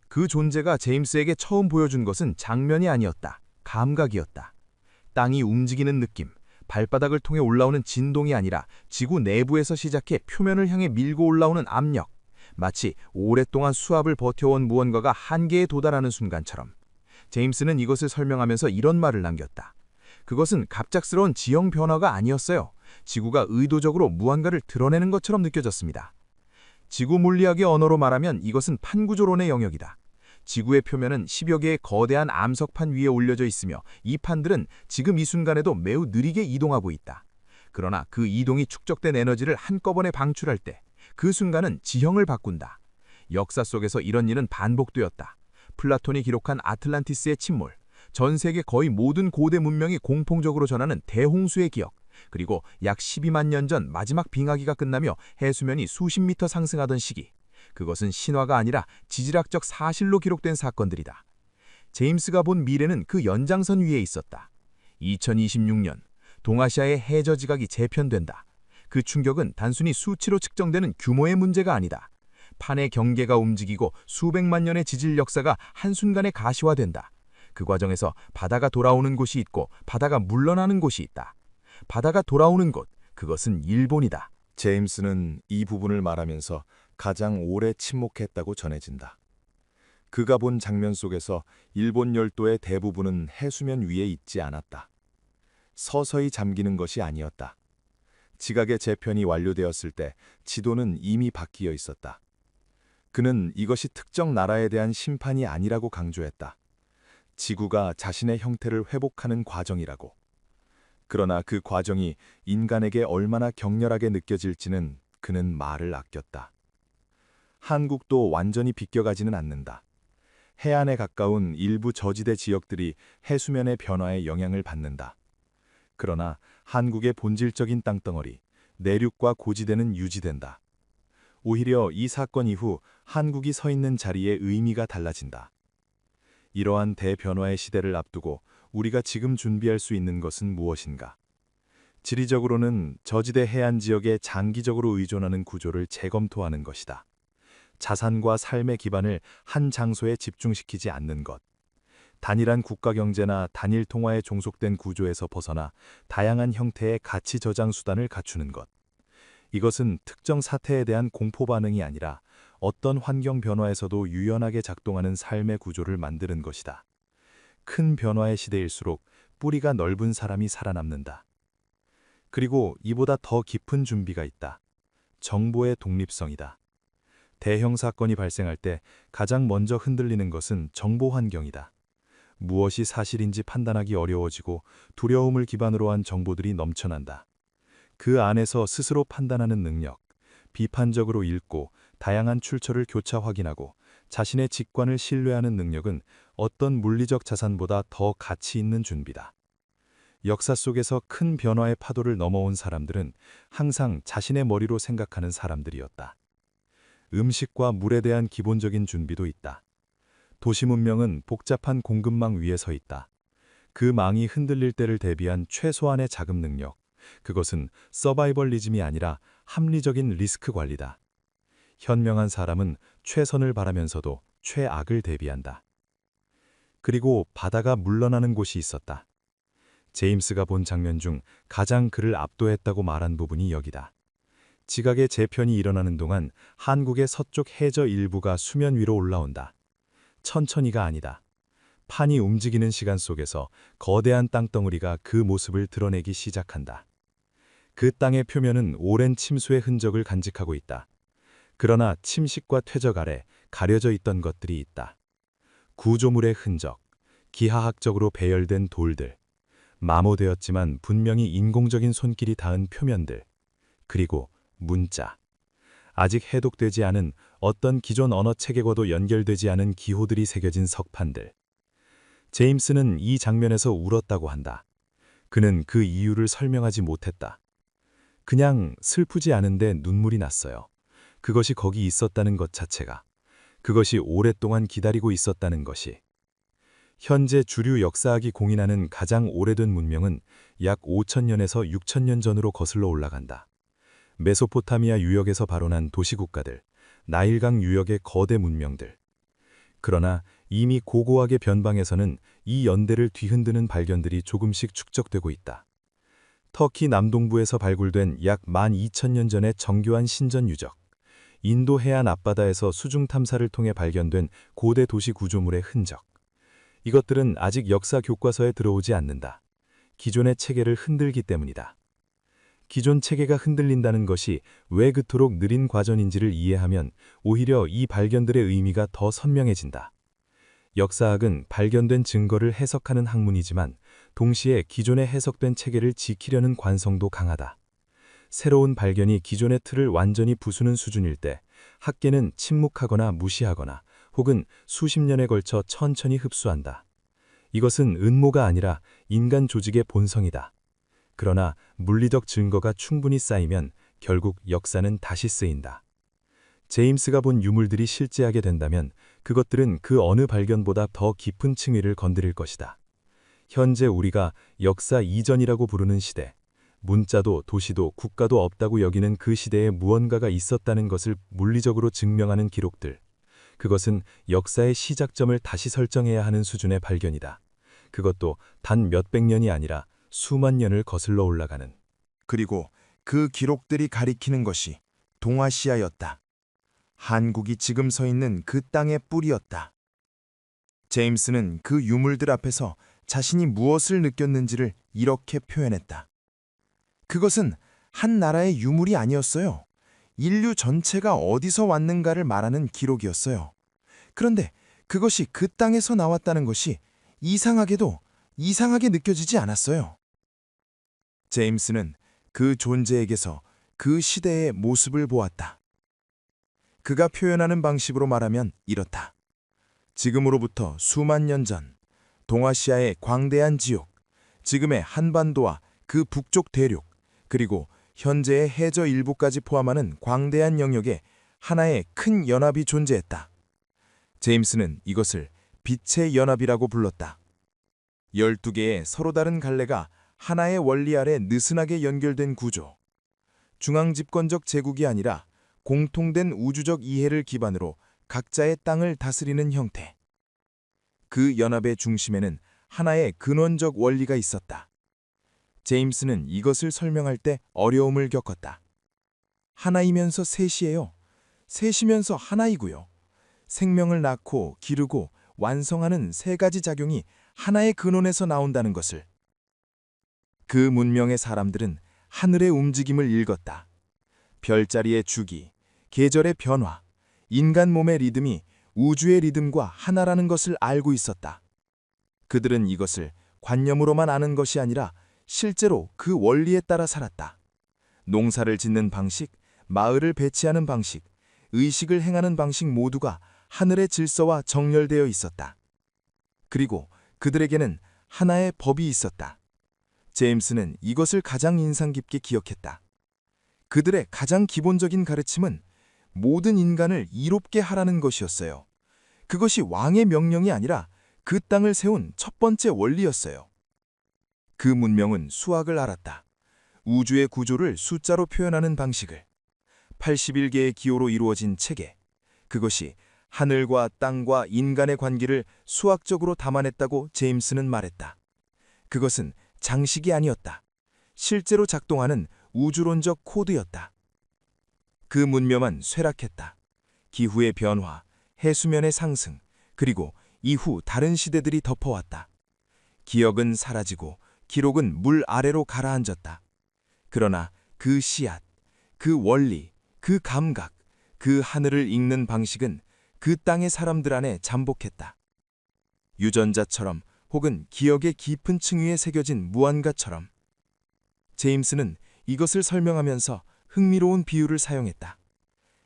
그 존재가 제임스에게 처음 보여준 것은 장면이 아니었다. 감각이었다. 땅이 움직이는 느낌, 발바닥을 통해 올라오는 진동이 아니라 지구 내부에서 시작해 표면을 향해 밀고 올라오는 압력, 마치 오랫동안 수압을 버텨온 무언가가 한계에 도달하는 순간처럼. 제임스는 이것을 설명하면서 이런 말을 남겼다. 그것은 갑작스러운 지형 변화가 아니었어요. 지구가 의도적으로 무언가를 드러내는 것처럼 느껴졌습니다. 지구 물리학의 언어로 말하면 이것은 판구조론의 영역이다. 지구의 표면은 10여 개의 거대한 암석판 위에 올려져 있으며 이 판들은 지금 이 순간에도 매우 느리게 이동하고 있다. 그러나 그 이동이 축적된 에너지를 한꺼번에 방출할 때 그 순간은 지형을 바꾼다. 역사 속에서 이런 일은 반복되었다. 플라톤이 기록한 아틀란티스의 침몰, 전 세계 거의 모든 고대 문명이 공통적으로 전하는 대홍수의 기억, 그리고 약 12만 년 전 마지막 빙하기가 끝나며 해수면이 수십 미터 상승하던 시기. 그것은 신화가 아니라 지질학적 사실로 기록된 사건들이다. 제임스가 본 미래는 그 연장선 위에 있었다. 2026년, 동아시아의 해저 지각이 재편된다. 그 충격은 단순히 수치로 측정되는 규모의 문제가 아니다. 판의 경계가 움직이고 수백만 년의 지질 역사가 한순간에 가시화된다. 그 과정에서 바다가 돌아오는 곳이 있고 바다가 물러나는 곳이 있다. 바다가 돌아오는 곳, 그것은 일본이다. 제임스는 이 부분을 말하면서 가장 오래 침묵했다고 전해진다. 그가 본 장면 속에서 일본 열도의 대부분은 해수면 위에 있지 않았다. 서서히 잠기는 것이 아니었다. 지각의 재편이 완료되었을 때 지도는 이미 바뀌어 있었다. 그는 이것이 특정 나라에 대한 심판이 아니라고 강조했다. 지구가 자신의 형태를 회복하는 과정이라고. 그러나 그 과정이 인간에게 얼마나 격렬하게 느껴질지는 그는 말을 아꼈다. 한국도 완전히 비껴가지는 않는다. 해안에 가까운 일부 저지대 지역들이 해수면의 변화에 영향을 받는다. 그러나 한국의 본질적인 땅덩어리, 내륙과 고지대는 유지된다. 오히려 이 사건 이후 한국이 서 있는 자리의 의미가 달라진다. 이러한 대변화의 시대를 앞두고 우리가 지금 준비할 수 있는 것은 무엇인가? 지리적으로는 저지대 해안 지역에 장기적으로 의존하는 구조를 재검토하는 것이다. 자산과 삶의 기반을 한 장소에 집중시키지 않는 것. 단일한 국가경제나 단일 통화에 종속된 구조에서 벗어나 다양한 형태의 가치 저장 수단을 갖추는 것. 이것은 특정 사태에 대한 공포 반응이 아니라 어떤 환경 변화에서도 유연하게 작동하는 삶의 구조를 만드는 것이다. 큰 변화의 시대일수록 뿌리가 넓은 사람이 살아남는다. 그리고 이보다 더 깊은 준비가 있다. 정보의 독립성이다. 대형 사건이 발생할 때 가장 먼저 흔들리는 것은 정보 환경이다. 무엇이 사실인지 판단하기 어려워지고 두려움을 기반으로 한 정보들이 넘쳐난다. 그 안에서 스스로 판단하는 능력, 비판적으로 읽고 다양한 출처를 교차 확인하고 자신의 직관을 신뢰하는 능력은 어떤 물리적 자산보다 더 가치 있는 준비다. 역사 속에서 큰 변화의 파도를 넘어온 사람들은 항상 자신의 머리로 생각하는 사람들이었다. 음식과 물에 대한 기본적인 준비도 있다. 도시 문명은 복잡한 공급망 위에 서 있다. 그 망이 흔들릴 때를 대비한 최소한의 자금 능력, 그것은 서바이벌리즘이 아니라 합리적인 리스크 관리다. 현명한 사람은 최선을 바라면서도 최악을 대비한다. 그리고 바다가 물러나는 곳이 있었다. 제임스가 본 장면 중 가장 그를 압도했다고 말한 부분이 여기다. 지각의 재편이 일어나는 동안 한국의 서쪽 해저 일부가 수면 위로 올라온다. 천천히가 아니다. 판이 움직이는 시간 속에서 거대한 땅덩어리가 그 모습을 드러내기 시작한다. 그 땅의 표면은 오랜 침수의 흔적을 간직하고 있다. 그러나 침식과 퇴적 아래 가려져 있던 것들이 있다. 구조물의 흔적, 기하학적으로 배열된 돌들, 마모되었지만 분명히 인공적인 손길이 닿은 표면들, 그리고 문자. 아직 해독되지 않은 어떤 기존 언어 체계과도 연결되지 않은 기호들이 새겨진 석판들. 제임스는 이 장면에서 울었다고 한다. 그는 그 이유를 설명하지 못했다. 그냥 슬프지 않은데 눈물이 났어요. 그것이 거기 있었다는 것 자체가. 그것이 오랫동안 기다리고 있었다는 것이. 현재 주류 역사학이 공인하는 가장 오래된 문명은 약 5,000년에서 6,000년 전으로 거슬러 올라간다. 메소포타미아 유역에서 발원한 도시국가들, 나일강 유역의 거대 문명들. 그러나 이미 고고학의 변방에서는 이 연대를 뒤흔드는 발견들이 조금씩 축적되고 있다. 터키 남동부에서 발굴된 약 12,000년 전의 정교한 신전 유적, 인도 해안 앞바다에서 수중 탐사를 통해 발견된 고대 도시 구조물의 흔적. 이것들은 아직 역사 교과서에 들어오지 않는다. 기존의 체계를 흔들기 때문이다. 기존 체계가 흔들린다는 것이 왜 그토록 느린 과정인지를 이해하면 오히려 이 발견들의 의미가 더 선명해진다. 역사학은 발견된 증거를 해석하는 학문이지만 동시에 기존에 해석된 체계를 지키려는 관성도 강하다. 새로운 발견이 기존의 틀을 완전히 부수는 수준일 때 학계는 침묵하거나 무시하거나 혹은 수십 년에 걸쳐 천천히 흡수한다. 이것은 음모가 아니라 인간 조직의 본성이다. 그러나 물리적 증거가 충분히 쌓이면 결국 역사는 다시 쓰인다. 제임스가 본 유물들이 실제하게 된다면 그것들은 그 어느 발견보다 더 깊은 층위를 건드릴 것이다. 현재 우리가 역사 이전이라고 부르는 시대, 문자도 도시도 국가도 없다고 여기는 그 시대에 무언가가 있었다는 것을 물리적으로 증명하는 기록들. 그것은 역사의 시작점을 다시 설정해야 하는 수준의 발견이다. 그것도 단 몇백 년이 아니라 수만 년을 거슬러 올라가는. 그리고 그 기록들이 가리키는 것이 동아시아였다. 한국이 지금 서 있는 그 땅의 뿌리였다. 제임스는 그 유물들 앞에서 자신이 무엇을 느꼈는지를 이렇게 표현했다. 그것은 한 나라의 유물이 아니었어요. 인류 전체가 어디서 왔는가를 말하는 기록이었어요. 그런데 그것이 그 땅에서 나왔다는 것이 이상하게도 이상하게 느껴지지 않았어요. 제임스는 그 존재에게서 그 시대의 모습을 보았다. 그가 표현하는 방식으로 말하면 이렇다. 지금으로부터 수만 년 전, 동아시아의 광대한 지역, 지금의 한반도와 그 북쪽 대륙, 그리고 현재의 해저 일부까지 포함하는 광대한 영역에 하나의 큰 연합이 존재했다. 제임스는 이것을 빛의 연합이라고 불렀다. 12개의 서로 다른 갈래가 하나의 원리 아래 느슨하게 연결된 구조. 중앙집권적 제국이 아니라 공통된 우주적 이해를 기반으로 각자의 땅을 다스리는 형태. 그 연합의 중심에는 하나의 근원적 원리가 있었다. 제임스는 이것을 설명할 때 어려움을 겪었다. 하나이면서 셋이에요. 셋이면서 하나이고요. 생명을 낳고 기르고 완성하는 세 가지 작용이 하나의 근원에서 나온다는 것을. 그 문명의 사람들은 하늘의 움직임을 읽었다. 별자리의 주기, 계절의 변화, 인간 몸의 리듬이 우주의 리듬과 하나라는 것을 알고 있었다. 그들은 이것을 관념으로만 아는 것이 아니라 실제로 그 원리에 따라 살았다. 농사를 짓는 방식, 마을을 배치하는 방식, 의식을 행하는 방식 모두가 하늘의 질서와 정렬되어 있었다. 그리고 그들에게는 하나의 법이 있었다. 제임스는 이것을 가장 인상 깊게 기억했다. 그들의 가장 기본적인 가르침은 모든 인간을 이롭게 하라는 것이었어요. 그것이 왕의 명령이 아니라 그 땅을 세운 첫 번째 원리였어요. 그 문명은 수학을 알았다. 우주의 구조를 숫자로 표현하는 방식을. 81개의 기호로 이루어진 체계. 그것이 하늘과 땅과 인간의 관계를 수학적으로 담아냈다고 제임스는 말했다. 그것은 장식이 아니었다. 실제로 작동하는 우주론적 코드였다. 그 문명은 쇠락했다. 기후의 변화, 해수면의 상승, 그리고 이후 다른 시대들이 덮어왔다. 기억은 사라지고 기록은 물 아래로 가라앉았다. 그러나 그 씨앗, 그 원리, 그 감각, 그 하늘을 읽는 방식은 그 땅의 사람들 안에 잠복했다. 유전자처럼 혹은 기억의 깊은 층위에 새겨진 무언가처럼. 제임스는 이것을 설명하면서 흥미로운 비유를 사용했다.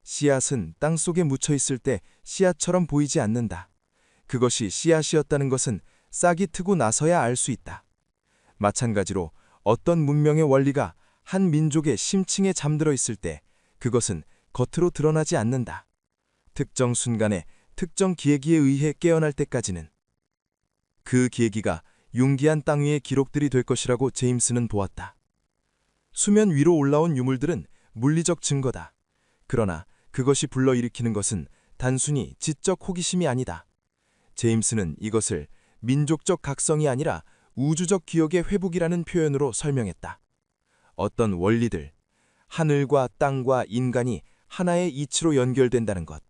씨앗은 땅 속에 묻혀 있을 때 씨앗처럼 보이지 않는다. 그것이 씨앗이었다는 것은 싹이 트고 나서야 알 수 있다. 마찬가지로 어떤 문명의 원리가 한 민족의 심층에 잠들어 있을 때 그것은 겉으로 드러나지 않는다. 특정 순간에 특정 기계에 의해 깨어날 때까지는. 그 계기가 융기한 땅 위의 기록들이 될 것이라고 제임스는 보았다. 수면 위로 올라온 유물들은 물리적 증거다. 그러나 그것이 불러일으키는 것은 단순히 지적 호기심이 아니다. 제임스는 이것을 민족적 각성이 아니라 우주적 기억의 회복이라는 표현으로 설명했다. 어떤 원리들, 하늘과 땅과 인간이 하나의 이치로 연결된다는 것,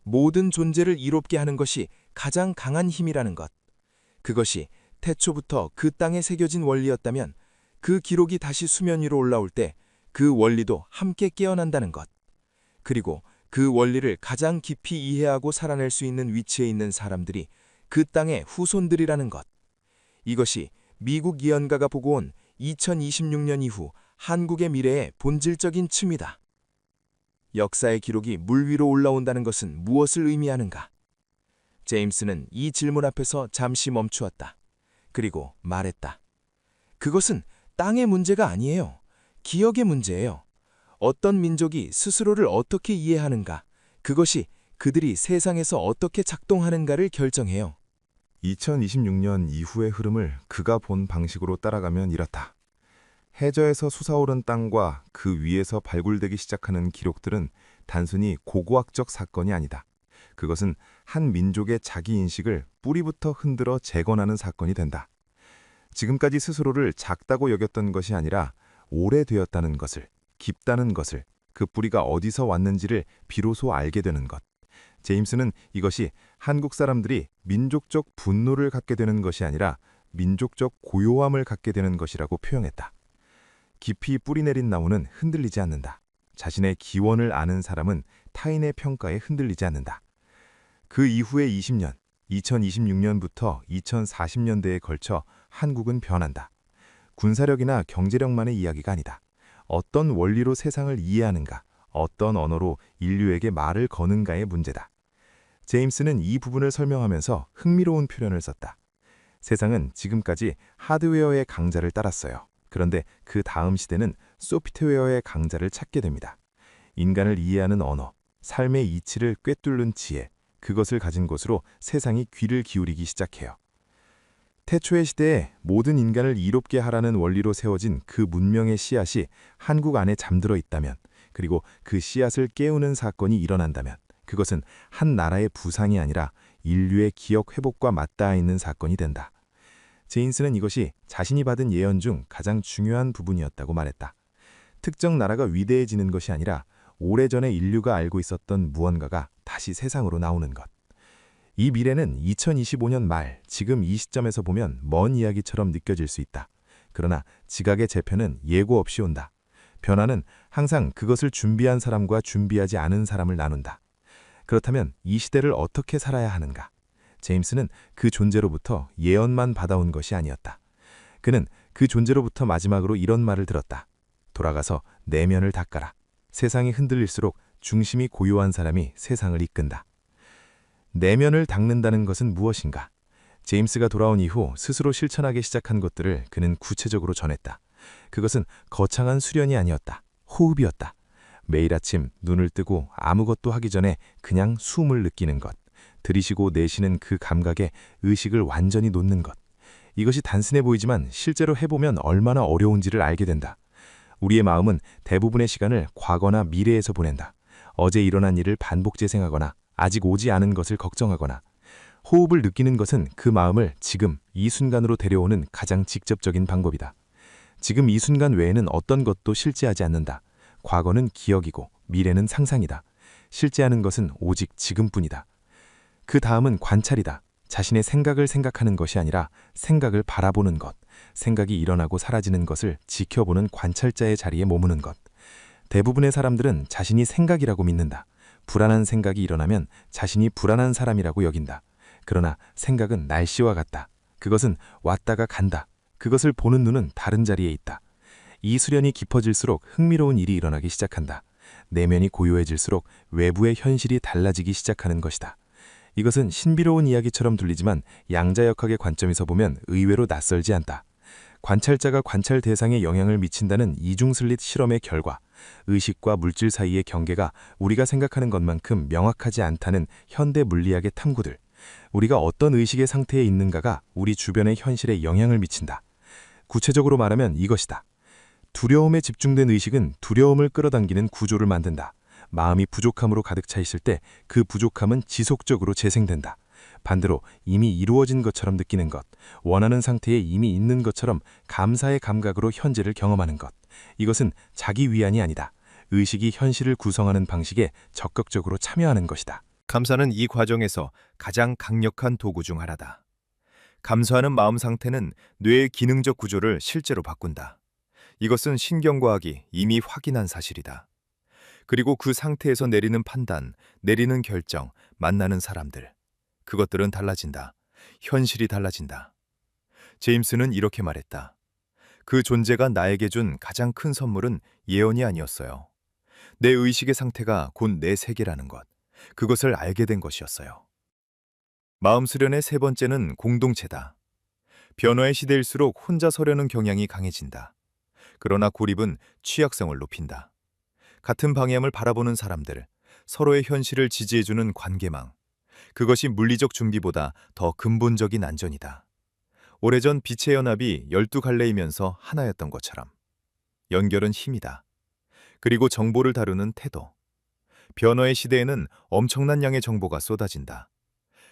모든 존재를 이롭게 하는 것이 가장 강한 힘이라는 것, 그것이 태초부터 그 땅에 새겨진 원리였다면 그 기록이 다시 수면 위로 올라올 때 그 원리도 함께 깨어난다는 것, 그리고 그 원리를 가장 깊이 이해하고 살아낼 수 있는 위치에 있는 사람들이 그 땅의 후손들이라는 것. 이것이 미국 예언가가 보고 온 2026년 이후 한국의 미래의 본질적인 춤이다. 역사의 기록이 물 위로 올라온다는 것은 무엇을 의미하는가? 제임스는 이 질문 앞에서 잠시 멈추었다. 그리고 말했다. 그것은 땅의 문제가 아니에요. 기억의 문제예요. 어떤 민족이 스스로를 어떻게 이해하는가, 그것이 그들이 세상에서 어떻게 작동하는가를 결정해요. 2026년 이후의 흐름을 그가 본 방식으로 따라가면 이렇다. 해저에서 솟아오른 땅과 그 위에서 발굴되기 시작하는 기록들은 단순히 고고학적 사건이 아니다. 그것은 한 민족의 자기인식을 뿌리부터 흔들어 재건하는 사건이 된다. 지금까지 스스로를 작다고 여겼던 것이 아니라 오래되었다는 것을, 깊다는 것을, 그 뿌리가 어디서 왔는지를 비로소 알게 되는 것. 제임스는 이것이 한국 사람들이 민족적 분노를 갖게 되는 것이 아니라 민족적 고요함을 갖게 되는 것이라고 표현했다. 깊이 뿌리내린 나무는 흔들리지 않는다. 자신의 기원을 아는 사람은 타인의 평가에 흔들리지 않는다. 그 이후의 20년, 2026년부터 2040년대에 걸쳐 한국은 변한다. 군사력이나 경제력만의 이야기가 아니다. 어떤 원리로 세상을 이해하는가, 어떤 언어로 인류에게 말을 거는가의 문제다. 제임스는 이 부분을 설명하면서 흥미로운 표현을 썼다. 세상은 지금까지 하드웨어의 강자를 따랐어요. 그런데 그 다음 시대는 소프트웨어의 강자를 찾게 됩니다. 인간을 이해하는 언어, 삶의 이치를 꿰뚫는 지혜, 그것을 가진 곳으로 세상이 귀를 기울이기 시작해요. 태초의 시대에 모든 인간을 이롭게 하라는 원리로 세워진 그 문명의 씨앗이 한국 안에 잠들어 있다면, 그리고 그 씨앗을 깨우는 사건이 일어난다면 그것은 한 나라의 부상이 아니라 인류의 기억 회복과 맞닿아 있는 사건이 된다. 제임스는 이것이 자신이 받은 예언 중 가장 중요한 부분이었다고 말했다. 특정 나라가 위대해지는 것이 아니라 오래전에 인류가 알고 있었던 무언가가 다시 세상으로 나오는 것. 이 미래는 2025년 말, 지금 이 시점에서 보면 먼 이야기처럼 느껴질 수 있다. 그러나 지각의 재편은 예고 없이 온다. 변화는 항상 그것을 준비한 사람과 준비하지 않은 사람을 나눈다. 그렇다면 이 시대를 어떻게 살아야 하는가? 제임스는 그 존재로부터 예언만 받아온 것이 아니었다. 그는 그 존재로부터 마지막으로 이런 말을 들었다. 돌아가서 내면을 닦아라. 세상이 흔들릴수록 중심이 고요한 사람이 세상을 이끈다. 내면을 닦는다는 것은 무엇인가? 제임스가 돌아온 이후 스스로 실천하기 시작한 것들을 그는 구체적으로 전했다. 그것은 거창한 수련이 아니었다. 호흡이었다. 매일 아침 눈을 뜨고 아무것도 하기 전에 그냥 숨을 느끼는 것. 들이쉬고 내쉬는 그 감각에 의식을 완전히 놓는 것. 이것이 단순해 보이지만 실제로 해보면 얼마나 어려운지를 알게 된다. 우리의 마음은 대부분의 시간을 과거나 미래에서 보낸다. 어제 일어난 일을 반복 재생하거나 아직 오지 않은 것을 걱정하거나. 호흡을 느끼는 것은 그 마음을 지금 이 순간으로 데려오는 가장 직접적인 방법이다. 지금 이 순간 외에는 어떤 것도 실제하지 않는다. 과거는 기억이고 미래는 상상이다. 실제하는 것은 오직 지금뿐이다. 그 다음은 관찰이다. 자신의 생각을 생각하는 것이 아니라 생각을 바라보는 것. 생각이 일어나고 사라지는 것을 지켜보는 관찰자의 자리에 머무는 것. 대부분의 사람들은 자신이 생각이라고 믿는다. 불안한 생각이 일어나면 자신이 불안한 사람이라고 여긴다. 그러나 생각은 날씨와 같다. 그것은 왔다가 간다. 그것을 보는 눈은 다른 자리에 있다. 이 수련이 깊어질수록 흥미로운 일이 일어나기 시작한다. 내면이 고요해질수록 외부의 현실이 달라지기 시작하는 것이다. 이것은 신비로운 이야기처럼 들리지만 양자역학의 관점에서 보면 의외로 낯설지 않다. 관찰자가 관찰 대상에 영향을 미친다는 이중슬릿 실험의 결과, 의식과 물질 사이의 경계가 우리가 생각하는 것만큼 명확하지 않다는 현대 물리학의 탐구들, 우리가 어떤 의식의 상태에 있는가가 우리 주변의 현실에 영향을 미친다. 구체적으로 말하면 이것이다. 두려움에 집중된 의식은 두려움을 끌어당기는 구조를 만든다. 마음이 부족함으로 가득 차 있을 때 그 부족함은 지속적으로 재생된다. 반대로 이미 이루어진 것처럼 느끼는 것, 원하는 상태에 이미 있는 것처럼 감사의 감각으로 현재를 경험하는 것. 이것은 자기 위안이 아니다. 의식이 현실을 구성하는 방식에 적극적으로 참여하는 것이다. 감사는 이 과정에서 가장 강력한 도구 중 하나다. 감사하는 마음 상태는 뇌의 기능적 구조를 실제로 바꾼다. 이것은 신경과학이 이미 확인한 사실이다. 그리고 그 상태에서 내리는 판단, 내리는 결정, 만나는 사람들, 그것들은 달라진다. 현실이 달라진다. 제임스는 이렇게 말했다. 그 존재가 나에게 준 가장 큰 선물은 예언이 아니었어요. 내 의식의 상태가 곧 내 세계라는 것, 그것을 알게 된 것이었어요. 마음 수련의 세 번째는 공동체다. 변화의 시대일수록 혼자 서려는 경향이 강해진다. 그러나 고립은 취약성을 높인다. 같은 방향을 바라보는 사람들, 서로의 현실을 지지해주는 관계망, 그것이 물리적 준비보다 더 근본적인 안전이다. 오래전 빛의 연합이 12갈래이면서 하나였던 것처럼. 연결은 힘이다. 그리고 정보를 다루는 태도. 변화의 시대에는 엄청난 양의 정보가 쏟아진다.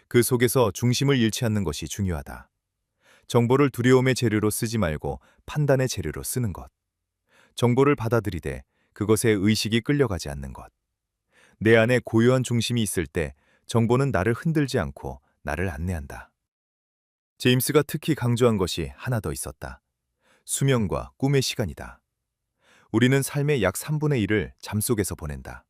그 속에서 중심을 잃지 않는 것이 중요하다. 정보를 두려움의 재료로 쓰지 말고 판단의 재료로 쓰는 것. 정보를 받아들이되 그것에 의식이 끌려가지 않는 것. 내 안에 고요한 중심이 있을 때 정보는 나를 흔들지 않고 나를 안내한다. 제임스가 특히 강조한 것이 하나 더 있었다. 수면과 꿈의 시간이다. 우리는 삶의 약 3분의 1을 잠속에서 보낸다.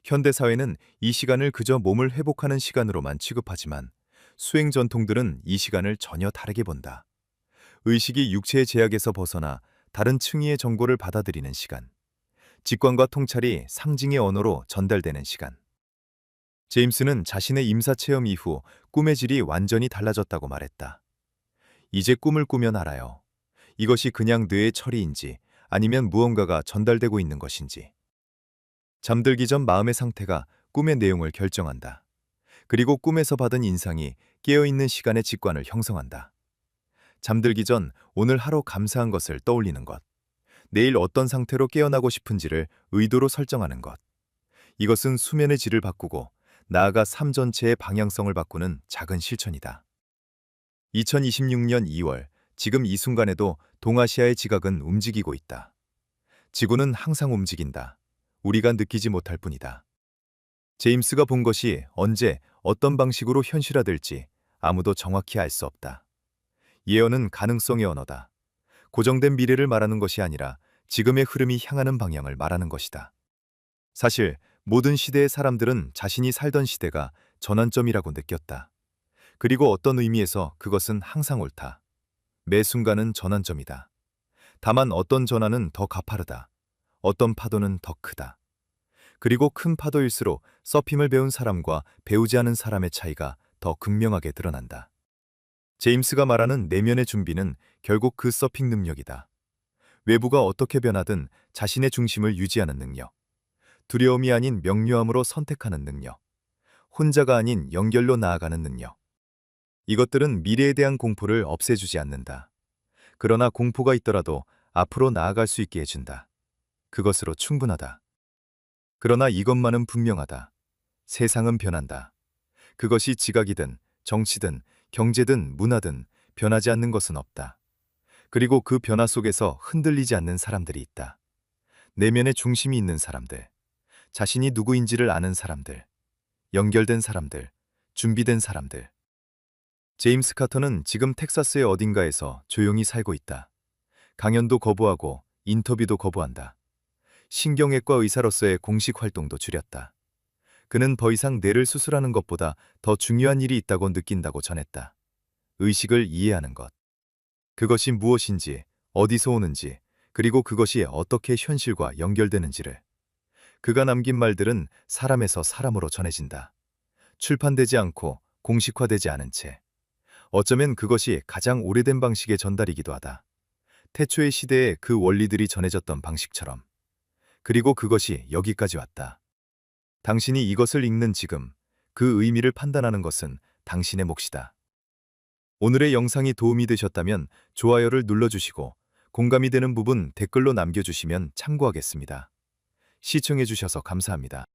현대사회는 이 시간을 그저 몸을 회복하는 시간으로만 취급하지만 수행 전통들은 이 시간을 전혀 다르게 본다. 의식이 육체의 제약에서 벗어나 다른 층위의 정보를 받아들이는 시간. 직관과 통찰이 상징의 언어로 전달되는 시간. 제임스는 자신의 임사체험 이후 꿈의 질이 완전히 달라졌다고 말했다. 이제 꿈을 꾸면 알아요. 이것이 그냥 뇌의 처리인지 아니면 무언가가 전달되고 있는 것인지. 잠들기 전 마음의 상태가 꿈의 내용을 결정한다. 그리고 꿈에서 받은 인상이 깨어있는 시간의 직관을 형성한다. 잠들기 전 오늘 하루 감사한 것을 떠올리는 것. 내일 어떤 상태로 깨어나고 싶은지를 의도로 설정하는 것. 이것은 수면의 질을 바꾸고 나아가 삶 전체의 방향성을 바꾸는 작은 실천이다. 2026년 2월, 지금 이 순간에도 동아시아의 지각은 움직이고 있다. 지구는 항상 움직인다. 우리가 느끼지 못할 뿐이다. 제임스가 본 것이 언제 어떤 방식으로 현실화될지 아무도 정확히 알 수 없다. 예언은 가능성의 언어다. 고정된 미래를 말하는 것이 아니라 지금의 흐름이 향하는 방향을 말하는 것이다. 사실 모든 시대의 사람들은 자신이 살던 시대가 전환점이라고 느꼈다. 그리고 어떤 의미에서 그것은 항상 옳다. 매 순간은 전환점이다. 다만 어떤 전환은 더 가파르다. 어떤 파도는 더 크다. 그리고 큰 파도일수록 서핑을 배운 사람과 배우지 않은 사람의 차이가 더 극명하게 드러난다. 제임스가 말하는 내면의 준비는 결국 그 서핑 능력이다. 외부가 어떻게 변하든 자신의 중심을 유지하는 능력. 두려움이 아닌 명료함으로 선택하는 능력. 혼자가 아닌 연결로 나아가는 능력. 이것들은 미래에 대한 공포를 없애주지 않는다. 그러나 공포가 있더라도 앞으로 나아갈 수 있게 해준다. 그것으로 충분하다. 그러나 이것만은 분명하다. 세상은 변한다. 그것이 지각이든 정치든 경제든 문화든 변하지 않는 것은 없다. 그리고 그 변화 속에서 흔들리지 않는 사람들이 있다. 내면의 중심이 있는 사람들, 자신이 누구인지를 아는 사람들, 연결된 사람들, 준비된 사람들. 제임스 카터는 지금 텍사스의 어딘가에서 조용히 살고 있다. 강연도 거부하고 인터뷰도 거부한다. 신경외과 의사로서의 공식 활동도 줄였다. 그는 더 이상 뇌를 수술하는 것보다 더 중요한 일이 있다고 느낀다고 전했다. 의식을 이해하는 것. 그것이 무엇인지, 어디서 오는지, 그리고 그것이 어떻게 현실과 연결되는지를. 그가 남긴 말들은 사람에서 사람으로 전해진다. 출판되지 않고 공식화되지 않은 채. 어쩌면 그것이 가장 오래된 방식의 전달이기도 하다. 태초의 시대에 그 원리들이 전해졌던 방식처럼. 그리고 그것이 여기까지 왔다. 당신이 이것을 읽는 지금, 그 의미를 판단하는 것은 당신의 몫이다. 오늘의 영상이 도움이 되셨다면 좋아요를 눌러주시고 공감이 되는 부분 댓글로 남겨주시면 참고하겠습니다. 시청해주셔서 감사합니다.